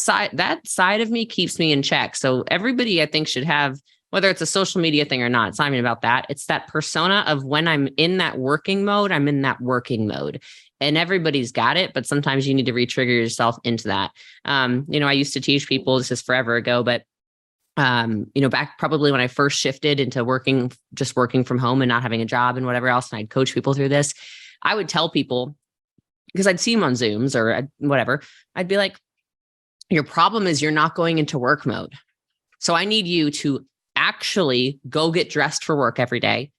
side of me keeps me in check. So everybody, I think, should have, whether it's a social media thing or not, it's not even about that. It's that persona of when I'm in that working mode, I'm in that working mode. And everybody's got it, but sometimes you need to re-trigger yourself into that. I used to teach people, this is forever ago, but back probably when I first shifted into working from home and not having a job and whatever else, and I'd coach people through this, I would tell people, because I'd see them on Zooms or whatever, I'd be like, your problem is you're not going into work mode. So I need you to actually go get dressed for work every day.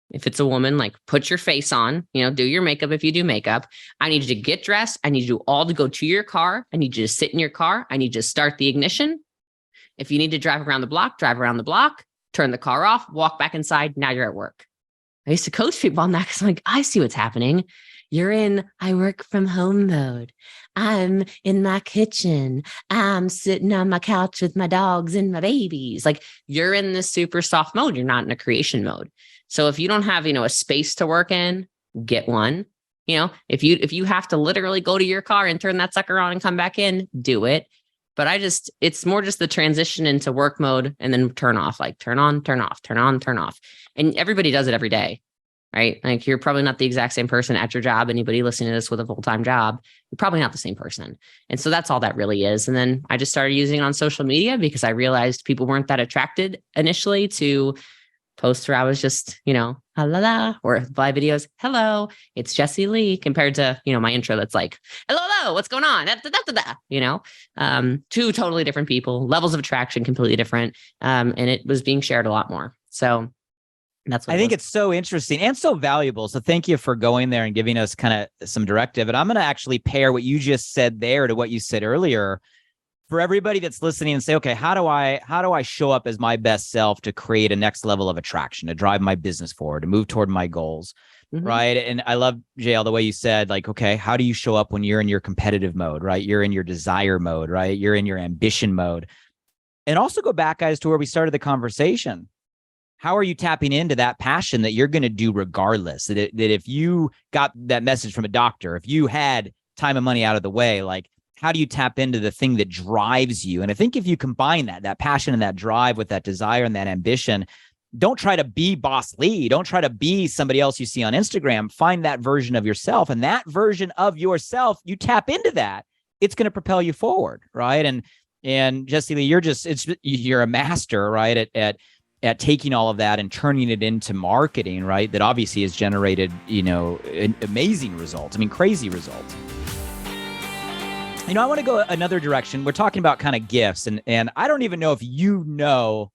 If it's a woman, like put your face on, do your makeup if you do makeup. I need you to get dressed. I need you all to go to your car. I need you to sit in your car. I need you to start the ignition. If you need to drive around the block, turn the car off, walk back inside. Now you're at work. I used to coach people on that because I'm like, I see what's happening. You're in, I work from home mode. I'm in my kitchen. I'm sitting on my couch with my dogs and my babies. Like you're in this super soft mode. You're not in a creation mode. So if you don't have, a space to work in, get one. If you have to literally go to your car and turn that sucker on and come back in, do it. But it's more just the transition into work mode and then turn off, like turn on, turn off, turn on, turn off. And everybody does it every day. Right? Like you're probably not the exact same person at your job. Anybody listening to this with a full-time job, you're probably not the same person. And so that's all that really is. And then I just started using it on social media because I realized people weren't that attracted initially to posts where I was just, la la la, or live videos. Hello, it's Jessie Lee, compared to, my intro that's like, hello, what's going on? Two totally different people, levels of attraction, completely different. And it was being shared a lot more. So that's what I think it's so interesting and so valuable. So thank you for going there and giving us kind of some directive. And I'm going to actually pair what you just said there to what you said earlier for everybody that's listening and say, okay, how do I show up as my best self to create a next level of attraction, to drive my business forward, to move toward my goals, right? And I love, JL, the way you said, like, okay, how do you show up when you're in your competitive mode, right? You're in your desire mode, right? You're in your ambition mode. And also go back, guys, to where we started the conversation. How are you tapping into that passion that you're going to do regardless? That if you got that message from a doctor, if you had time and money out of the way, like, how do you tap into the thing that drives you? And I think if you combine that passion and that drive with that desire and that ambition, don't try to be Boss Lee. Don't try to be somebody else you see on Instagram. Find that version of yourself. And that version of yourself, you tap into that, it's going to propel you forward, right? And Jessie Lee, you're a master, right, at taking all of that and turning it into marketing, right? That obviously has generated, amazing results. I mean, crazy results. I want to go another direction. We're talking about kind of gifts, and I don't even know if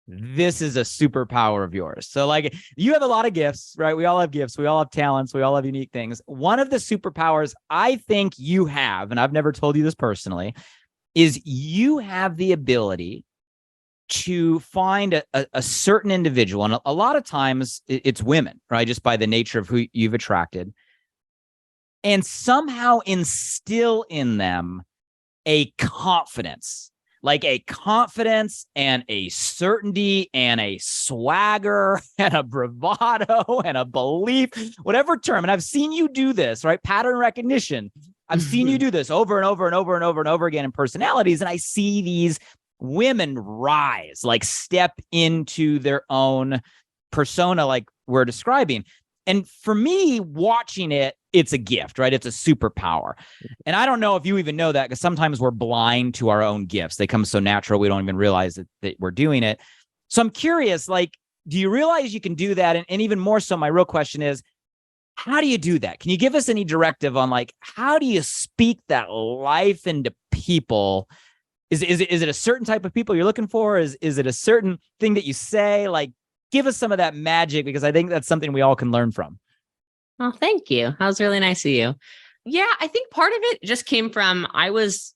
this is a superpower of yours. So like you have a lot of gifts, right? We all have gifts. We all have talents. We all have unique things. One of the superpowers I think you have, and I've never told you this personally, is you have the ability to find a certain individual. And a lot of times it's women, right? Just by the nature of who you've attracted, and somehow instill in them a confidence. Like a confidence and a certainty and a swagger and a bravado and a belief, whatever term. And I've seen you do this, right? Pattern recognition. I've seen you do this over and over and over and over and over again in personalities. And I see these women rise, like step into their own persona, like we're describing. And for me, watching it, it's a gift, right? It's a superpower. And I don't know if you even know that, because sometimes we're blind to our own gifts. They come so natural, we don't even realize that we're doing it. So I'm curious, like, do you realize you can do that? And even more so, my real question is, how do you do that? Can you give us any directive on like, how do you speak that life into people? Is it a certain type of people you're looking for? Is it a certain thing that you say? Like, give us some of that magic, because I think that's something we all can learn from. Well, thank you. That was really nice of you. Yeah, I think part of it just came from I was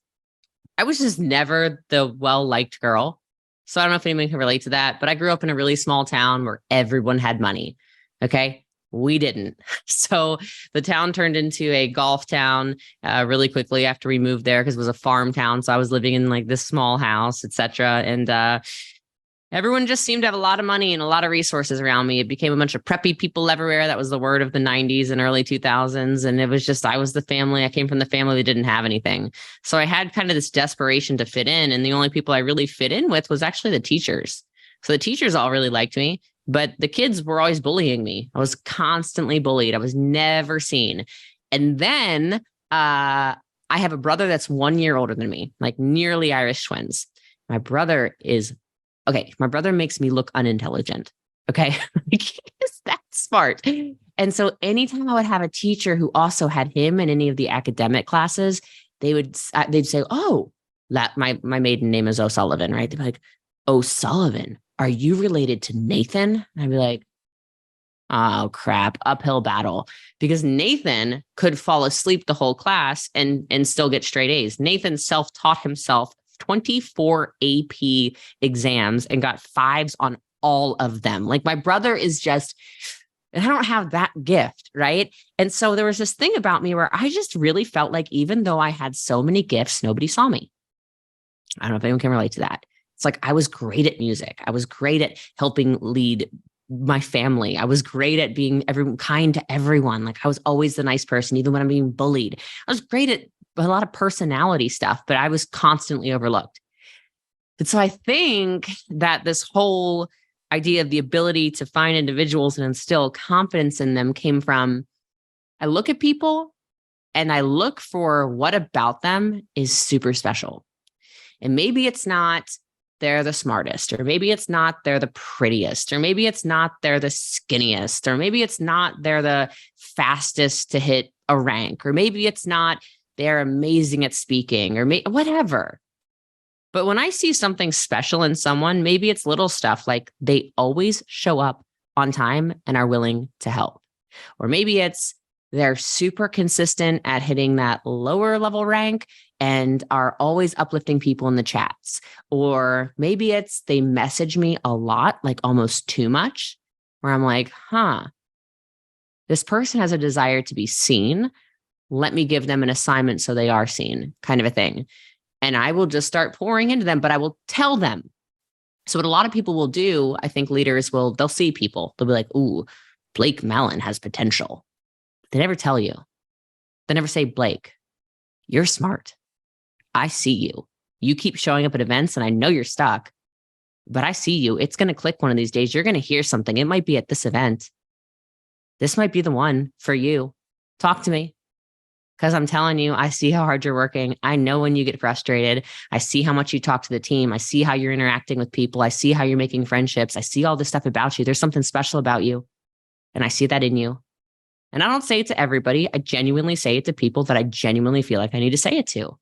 just never the well-liked girl. So I don't know if anyone can relate to that, but I grew up in a really small town where everyone had money. Okay. We didn't. So the town turned into a golf town really quickly after we moved there, because it was a farm town. So I was living in like this small house, etc. And everyone just seemed to have a lot of money and a lot of resources around me. It became a bunch of preppy people everywhere. That was the word of the 90s and early 2000s. And it was just, I was the family. I came from the family that didn't have anything. So I had kind of this desperation to fit in. And the only people I really fit in with was actually the teachers. So the teachers all really liked me, but the kids were always bullying me. I was constantly bullied. I was never seen. And then I have a brother that's 1 year older than me, like nearly Irish twins. My brother makes me look unintelligent. Okay. He's that smart. And so anytime I would have a teacher who also had him in any of the academic classes, they'd say, oh, my maiden name is O'Sullivan, right? They'd be like, O'Sullivan, are you related to Nathan? And I'd be like, oh crap, uphill battle, because Nathan could fall asleep the whole class and still get straight A's. Nathan self-taught himself 24 AP exams and got 5s on all of them. Like my brother is just, I don't have that gift, right? And so there was this thing about me where I just really felt like even though I had so many gifts, nobody saw me. I don't know if anyone can relate to that. It's like I was great at music. I was great at helping lead my family. I was great at being kind to everyone. Like I was always the nice person, even when I'm being bullied. I was great at a lot of personality stuff, but I was constantly overlooked. And so I think that this whole idea of the ability to find individuals and instill confidence in them came from, I look at people and I look for what about them is super special. And maybe it's not they're the smartest, or maybe it's not they're the prettiest, or maybe it's not they're the skinniest, or maybe it's not they're the fastest to hit a rank, or maybe it's not they're amazing at speaking, or whatever. But when I see something special in someone, maybe it's little stuff like they always show up on time and are willing to help. Or maybe it's they're super consistent at hitting that lower level rank and are always uplifting people in the chats. Or maybe it's they message me a lot, like almost too much, where I'm like, this person has a desire to be seen. Let me give them an assignment so they are seen, kind of a thing. And I will just start pouring into them, but I will tell them. So what a lot of people will do, I think leaders they'll see people. They'll be like, ooh, Blake Mallen has potential. They never tell you. They never say, Blake, you're smart. I see you. You keep showing up at events and I know you're stuck, but I see you. It's going to click one of these days. You're going to hear something. It might be at this event. This might be the one for you. Talk to me. Because I'm telling you, I see how hard you're working. I know when you get frustrated. I see how much you talk to the team. I see how you're interacting with people. I see how you're making friendships. I see all this stuff about you. There's something special about you. And I see that in you. And I don't say it to everybody. I genuinely say it to people that I genuinely feel like I need to say it to.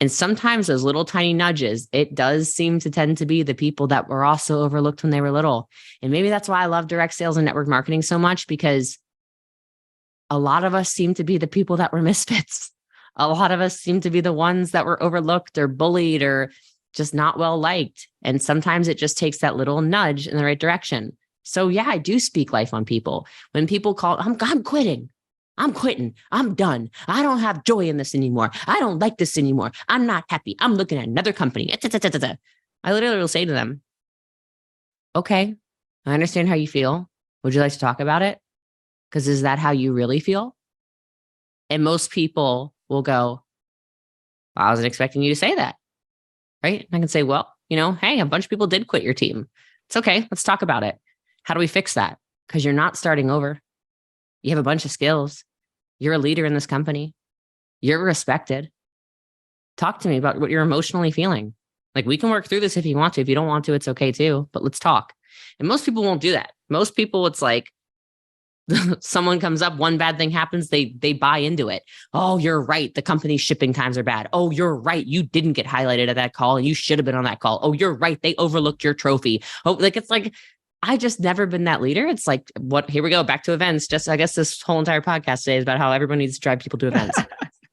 And sometimes those little tiny nudges, it does seem to tend to be the people that were also overlooked when they were little. And maybe that's why I love direct sales and network marketing so much, because a lot of us seem to be the people that were misfits. A lot of us seem to be the ones that were overlooked or bullied or just not well liked. And sometimes it just takes that little nudge in the right direction. So yeah, I do speak life on people. When people call, I'm quitting. I'm quitting. I'm done. I don't have joy in this anymore. I don't like this anymore. I'm not happy. I'm looking at another company. I literally will say to them, okay, I understand how you feel. Would you like to talk about it? Because is that how you really feel? And most people will go, I wasn't expecting you to say that. Right? And I can say, well, hey, a bunch of people did quit your team. It's okay. Let's talk about it. How do we fix that? Because you're not starting over. You have a bunch of skills. You're a leader in this company. You're respected. Talk to me about what you're emotionally feeling. Like, we can work through this if you want to. If you don't want to, it's okay too, but let's talk. And most people won't do that. Most people, it's like someone comes up, one bad thing happens, they buy into it. Oh, you're right. The company's shipping times are bad. Oh, you're right. You didn't get highlighted at that call and you should have been on that call. Oh, you're right. They overlooked your trophy. Oh, it's like, I just never been that leader. It's like, here we go, back to events. Just, I guess this whole entire podcast today is about how everyone needs to drive people to events.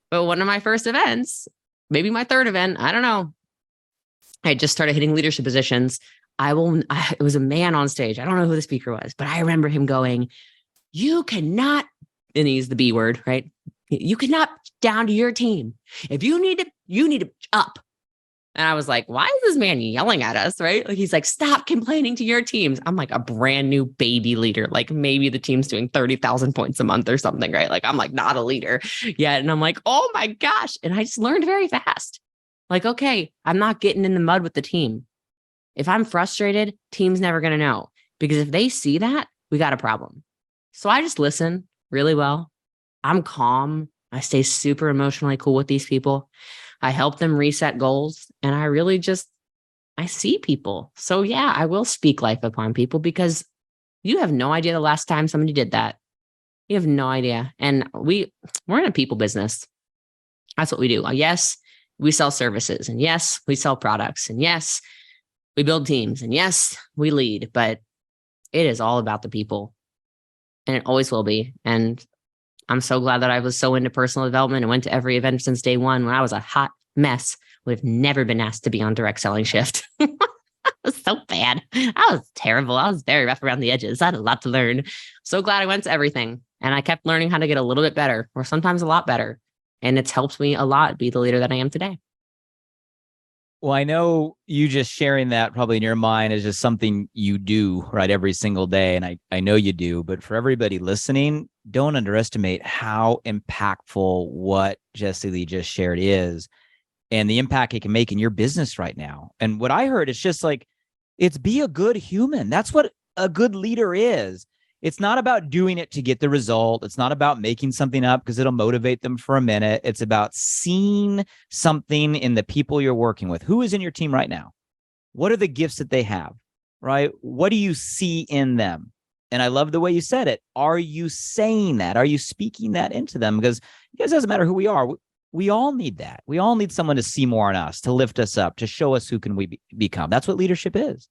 But one of my first events, maybe my third event, I don't know. I just started hitting leadership positions. It was a man on stage. I don't know who the speaker was, but I remember him going, you cannot, and he's the B word, right? You cannot down to your team. If you need to up. And I was like, why is this man yelling at us, right? Like, he's like, stop complaining to your teams. I'm like a brand new baby leader. Like, maybe the team's doing 30,000 points a month or something, right? Like, I'm like not a leader yet. And I'm like, oh my gosh. And I just learned very fast. Like, okay, I'm not getting in the mud with the team. If I'm frustrated, team's never going to know, because if they see that, we got a problem. So I just listen really well. I'm calm. I stay super emotionally cool with these people. I help them reset goals, and I see people. So yeah, I will speak life upon people, because you have no idea the last time somebody did that. You have no idea. And we're in a people business. That's what we do. Yes, we sell services, and yes, we sell products, and yes, we build teams, and yes, we lead, but it is all about the people, and it always will be. And I'm so glad that I was so into personal development and went to every event since day one. When I was a hot mess, would have never been asked to be on direct selling shift. It was so bad. I was terrible. I was very rough around the edges. I had a lot to learn. So glad I went to everything. And I kept learning how to get a little bit better, or sometimes a lot better. And it's helped me a lot be the leader that I am today. Well, I know you just sharing that probably in your mind is just something you do, right, every single day. And I know you do. But for everybody listening, don't underestimate how impactful what Jessie Lee just shared is, and the impact it can make in your business right now. And what I heard is just like, it's be a good human. That's what a good leader is. It's not about doing it to get the result. It's not about making something up because it'll motivate them for a minute. It's about seeing something in the people you're working with. Who is in your team right now? What are the gifts that they have, right? What do you see in them? And I love the way you said it. Are you saying that? Are you speaking that into them? Because it doesn't matter who we are. We all need that. We all need someone to see more in us, to lift us up, to show us who can we become. That's what leadership is.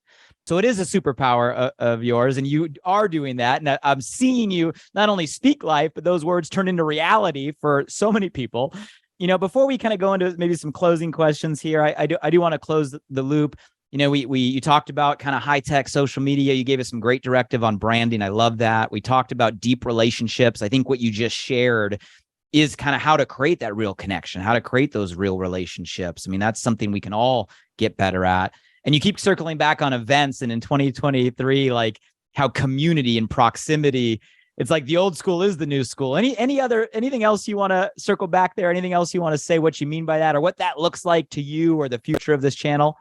So it is a superpower of yours, and you are doing that. And I'm seeing you not only speak life, but those words turn into reality for so many people. Before we kind of go into maybe some closing questions here, I do want to close the loop. You talked about kind of high-tech social media. You gave us some great directive on branding. I love that. We talked about deep relationships. I think what you just shared is kind of how to create that real connection, how to create those real relationships. I mean, that's something we can all get better at. And you keep circling back on events, and in 2023, like how community and proximity, it's like the old school is the new school. Anything else you want to circle back there? Anything else you want to say what you mean by that, or what that looks like to you or the future of this channel?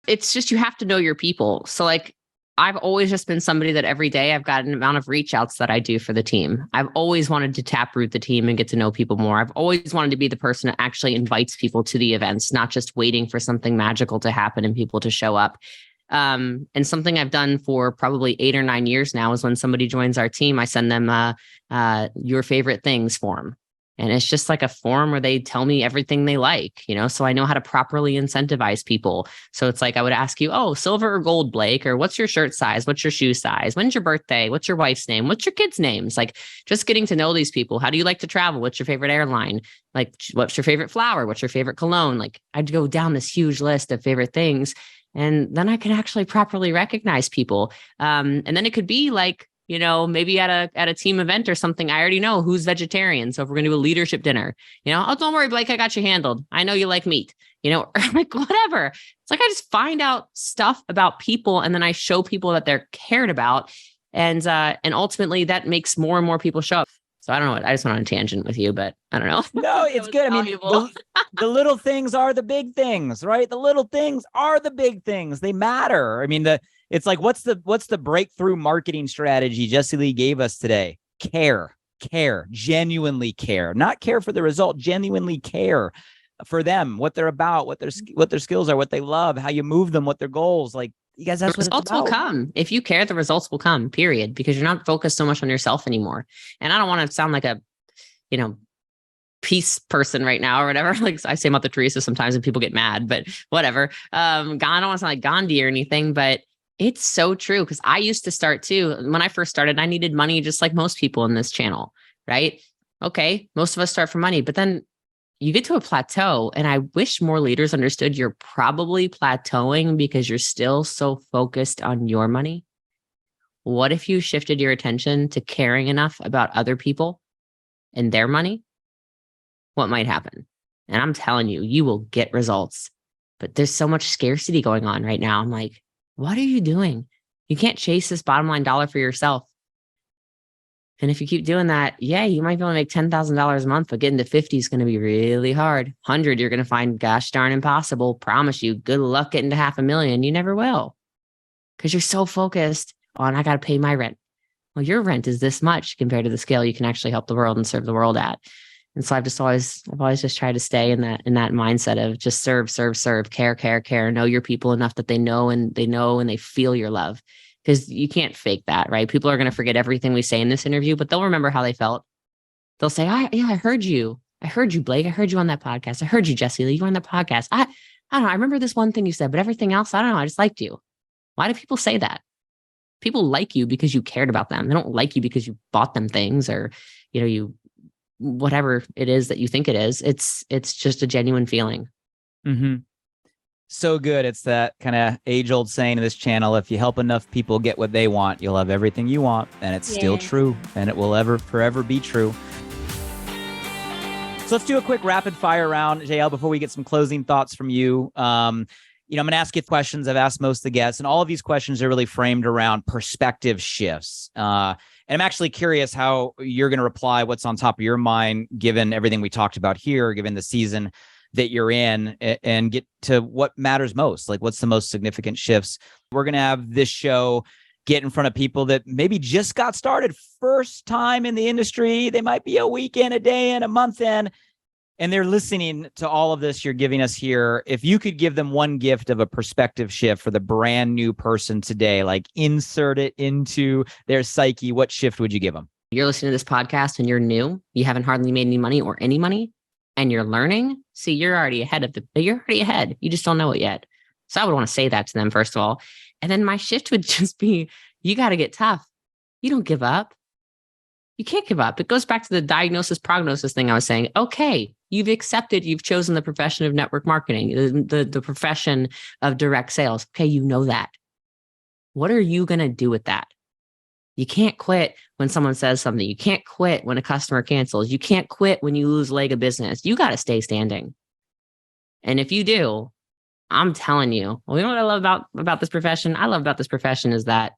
It's just, you have to know your people. So like, I've always just been somebody that every day I've got an amount of reach outs that I do for the team. I've always wanted to taproot the team and get to know people more. I've always wanted to be the person that actually invites people to the events, not just waiting for something magical to happen and people to show up. And something I've done for probably 8 or 9 years now is when somebody joins our team, I send them your favorite things form. And it's just like a form where they tell me everything they like, so I know how to properly incentivize people. So it's like, I would ask you, oh, silver or gold, Blake, or what's your shirt size? What's your shoe size? When's your birthday? What's your wife's name? What's your kids' names? Like just getting to know these people. How do you like to travel? What's your favorite airline? Like, what's your favorite flower? What's your favorite cologne? Like I'd go down this huge list of favorite things. And then I can actually properly recognize people. And then it could be like, maybe at a team event or something, I already know who's vegetarian. So if we're going to do a leadership dinner, oh, don't worry, Blake, I got you handled. I know you like meat, or like whatever. It's like, I just find out stuff about people and then I show people that they're cared about. And ultimately that makes more and more people show up. So I don't know. I just went on a tangent with you, but I don't know. No, it's good. I mean, the little things are the big things, right? The little things are the big things. They matter. I mean, it's like, what's the breakthrough marketing strategy Jessie Lee gave us today? Care, genuinely care, not care for the result, genuinely care for them, what they're about, what their skills are, what they love, how you move them, what their goals. Like, you guys, that's what it's about. The results will come. If you care, the results will come, period, because you're not focused so much on yourself anymore. And I don't want to sound like a, peace person right now or whatever. Like I say Mother Teresa sometimes and people get mad, but whatever. I don't want to sound like Gandhi or anything, but it's so true. Because I used to start too. When I first started, I needed money just like most people in this channel, right? Okay. Most of us start for money, but then you get to a plateau. And I wish more leaders understood you're probably plateauing because you're still so focused on your money. What if you shifted your attention to caring enough about other people and their money? What might happen? And I'm telling you, you will get results. But there's so much scarcity going on right now. I'm like, what are you doing? You can't chase this bottom line dollar for yourself. And if you keep doing that, yeah, you might be able to make $10,000 a month, but getting to 50 is going to be really hard. 100, you're going to find gosh darn impossible. Promise you, good luck getting to 500,000. You never will. Because you're so focused on, I got to pay my rent. Well, your rent is this much compared to the scale you can actually help the world and serve the world at. And so I've always just tried to stay in that mindset of just serve, care, know your people enough that they know and they feel your love. Because you can't fake that, right? People are going to forget everything we say in this interview, but they'll remember how they felt. They'll say, I heard you. I heard you, Blake. I heard you on that podcast. I heard you, Jessie Lee. You were on that podcast. I don't know. I remember this one thing you said, but everything else, I don't know. I just liked you. Why do people say that? People like you because you cared about them. They don't like you because you bought them things or, you whatever it is that you think it is. It's just a genuine feeling. Mm-hmm. So good. It's that kind of age-old saying of this channel, if you help enough people get what they want, you'll have everything you want. And it's still true. And it will forever be true. So let's do a quick rapid fire round, JL, before we get some closing thoughts from you. I'm going to ask you questions I've asked most of the guests, and all of these questions are really framed around perspective shifts. And I'm actually curious how you're going to reply, what's on top of your mind, given everything we talked about here, given the season that you're in, and get to what matters most. Like, what's the most significant shifts? We're going to have this show get in front of people that maybe just got started, first time in the industry. They might be a week in, a day in, a month in, and they're listening to all of this you're giving us here. If you could give them one gift of a perspective shift for the brand new person today, like insert it into their psyche, what shift would you give them? You're listening to this podcast and you're new. You haven't hardly made any money or any money, and you're learning. See, you're already ahead. You just don't know it yet. So I would want to say that to them, first of all. And then my shift would just be, you got to get tough. You don't give up. You can't give up. It goes back to the diagnosis prognosis thing I was saying. Okay, you've chosen the profession of network marketing, the profession of direct sales. Okay, you know that. What are you going to do with that? You can't quit when someone says something. You can't quit when a customer cancels. You can't quit when you lose a leg of business. You got to stay standing. And if you do, I'm telling you, well, you know what I love about this profession? I love about this profession is that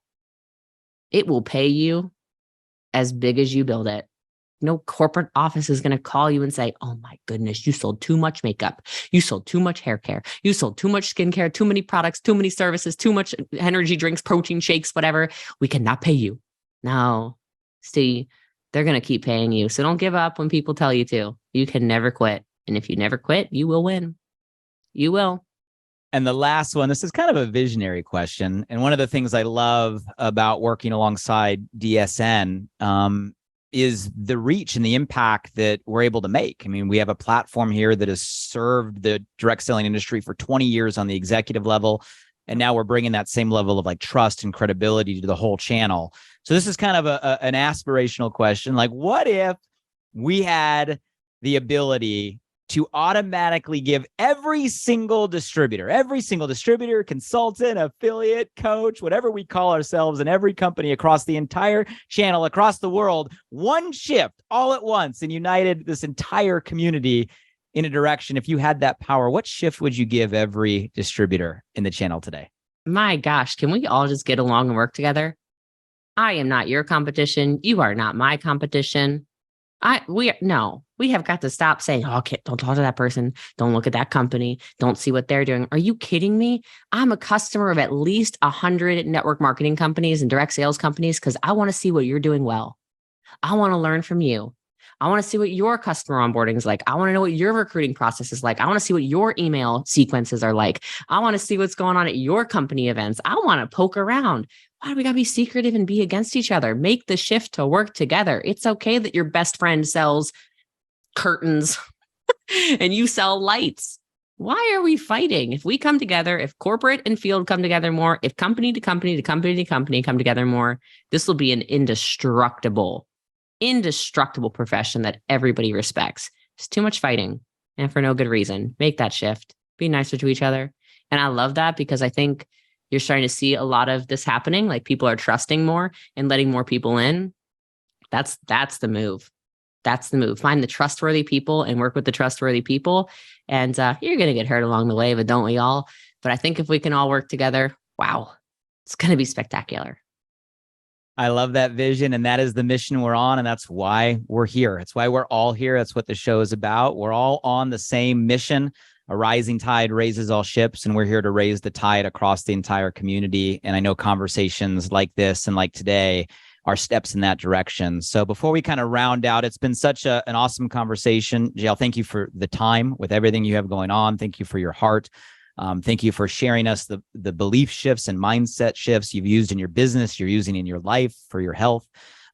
it will pay you as big as you build it. No corporate office is going to call you and say, oh my goodness, you sold too much makeup. You sold too much hair care. You sold too much skincare, too many products, too many services, too much energy drinks, protein shakes, whatever. We cannot pay you. No, see, they're going to keep paying you. So don't give up when people tell you to. You can never quit. And if you never quit, you will win. You will. And the last one, this is kind of a visionary question. And one of the things I love about working alongside DSN is the reach and the impact that we're able to make. I mean, we have a platform here that has served the direct selling industry for 20 years on the executive level. And now we're bringing that same level of like trust and credibility to the whole channel. So this is kind of an aspirational question. Like, what if we had the ability to automatically give every single distributor, consultant, affiliate, coach, whatever we call ourselves in every company across the entire channel, across the world, one shift all at once and united this entire community in a direction? If you had that power, what shift would you give every distributor in the channel today? My gosh, can we all just get along and work together? I am not your competition. You are not my competition. We have got to stop saying, oh, okay, don't talk to that person. Don't look at that company. Don't see what they're doing. Are you kidding me? I'm a customer of at least 100 network marketing companies and direct sales companies because I want to see what you're doing well. I want to learn from you. I want to see what your customer onboarding is like. I want to know what your recruiting process is like. I want to see what your email sequences are like. I want to see what's going on at your company events. I want to poke around. Why do we got to be secretive and be against each other? Make the shift to work together. It's okay that your best friend sells curtains and you sell lights. Why are we fighting? If we come together, if corporate and field come together more, if company to company to company to company come together more, this will be an indestructible profession that everybody respects. It's too much fighting and for no good reason. Make that shift. Be nicer to each other. And I love that because I think you're starting to see a lot of this happening. Like people are trusting more and letting more people in. That's the move. That's the move. Find the trustworthy people and work with the trustworthy people. And you're going to get hurt along the way, but don't we all? But I think if we can all work together, wow, it's going to be spectacular. I love that vision. And that is the mission we're on. And that's why we're here. It's why we're all here. That's what the show is about. We're all on the same mission. A rising tide raises all ships, and we're here to raise the tide across the entire community. And I know conversations like this and like today are steps in that direction. So before we kind of round out, it's been such an awesome conversation. JL, thank you for the time with everything you have going on. Thank you for your heart. Thank you for sharing us the belief shifts and mindset shifts you've used in your business, you're using in your life for your health.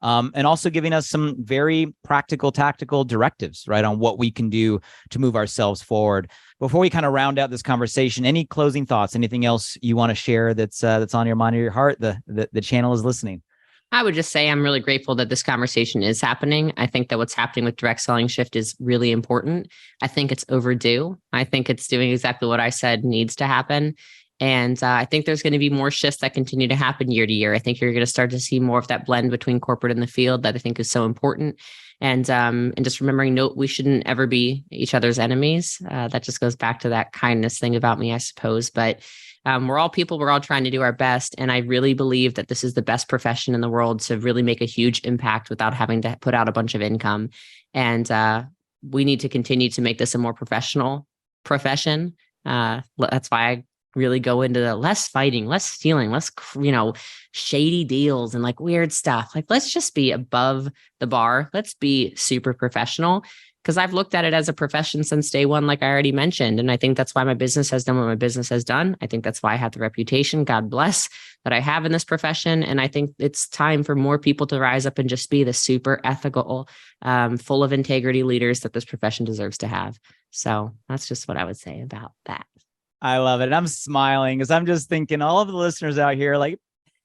And also giving us some very practical, tactical directives, right, on what we can do to move ourselves forward. Before we kind of round out this conversation, any closing thoughts, anything else you want to share that's on your mind or your heart? The channel is listening. I would just say I'm really grateful that this conversation is happening. I think that what's happening with direct selling shift is really important. I think it's overdue. I think it's doing exactly what I said needs to happen. And I think there's going to be more shifts that continue to happen year to year. I think you're going to start to see more of that blend between corporate and the field that I think is so important. And just remembering, no, we shouldn't ever be each other's enemies. That just goes back to that kindness thing about me, I suppose. But we're all people. We're all trying to do our best. And I really believe that this is the best profession in the world to really make a huge impact without having to put out a bunch of income. And we need to continue to make this a more professional profession. That's why I really go into the less fighting, less stealing, less, shady deals and like weird stuff. Like, let's just be above the bar. Let's be super professional. Because I've looked at it as a profession since day one, like I already mentioned. And I think that's why my business has done what my business has done. I think that's why I have the reputation, God bless, that I have in this profession. And I think it's time for more people to rise up and just be the super ethical, full of integrity leaders that this profession deserves to have. So that's just what I would say about that. I love it. And I'm smiling because I'm just thinking all of the listeners out here, like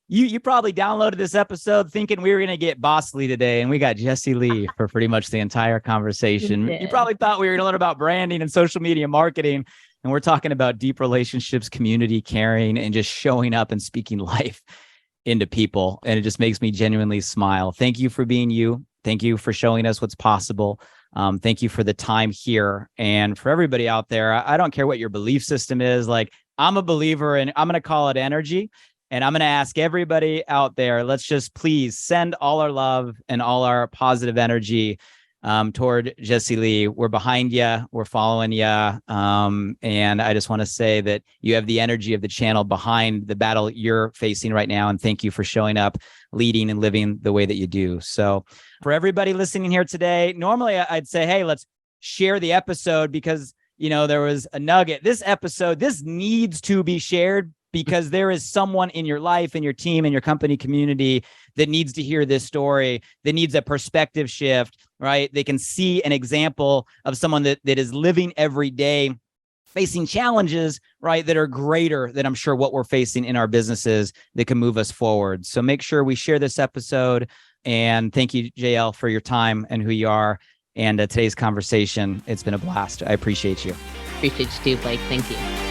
you probably downloaded this episode thinking we were going to get Boss Lee today. And we got Jessie Lee for pretty much the entire conversation. You probably thought we were going to learn about branding and social media marketing. And we're talking about deep relationships, community, caring, and just showing up and speaking life into people. And it just makes me genuinely smile. Thank you for being you. Thank you for showing us what's possible. Thank you for the time here. And for everybody out there, I don't care what your belief system is. Like, I'm a believer and I'm going to call it energy. And I'm going to ask everybody out there, let's just please send all our love and all our positive energy toward Jessie Lee. We're behind you. We're following you. And I just want to say that you have the energy of the channel behind the battle you're facing right now. And thank you for showing up, leading and living the way that you do. So for everybody listening here today, normally I'd say, hey, let's share the episode because, there was a nugget. This episode, this needs to be shared because there is someone in your life, in your team, in your company community that needs to hear this story, that needs a perspective shift, right? They can see an example of someone that is living every day, facing challenges, right, that are greater than I'm sure what we're facing in our businesses that can move us forward. So make sure we share this episode. And thank you, JL, for your time and who you are. And today's conversation, it's been a blast. I appreciate you. Appreciate you too, Blake. Thank you.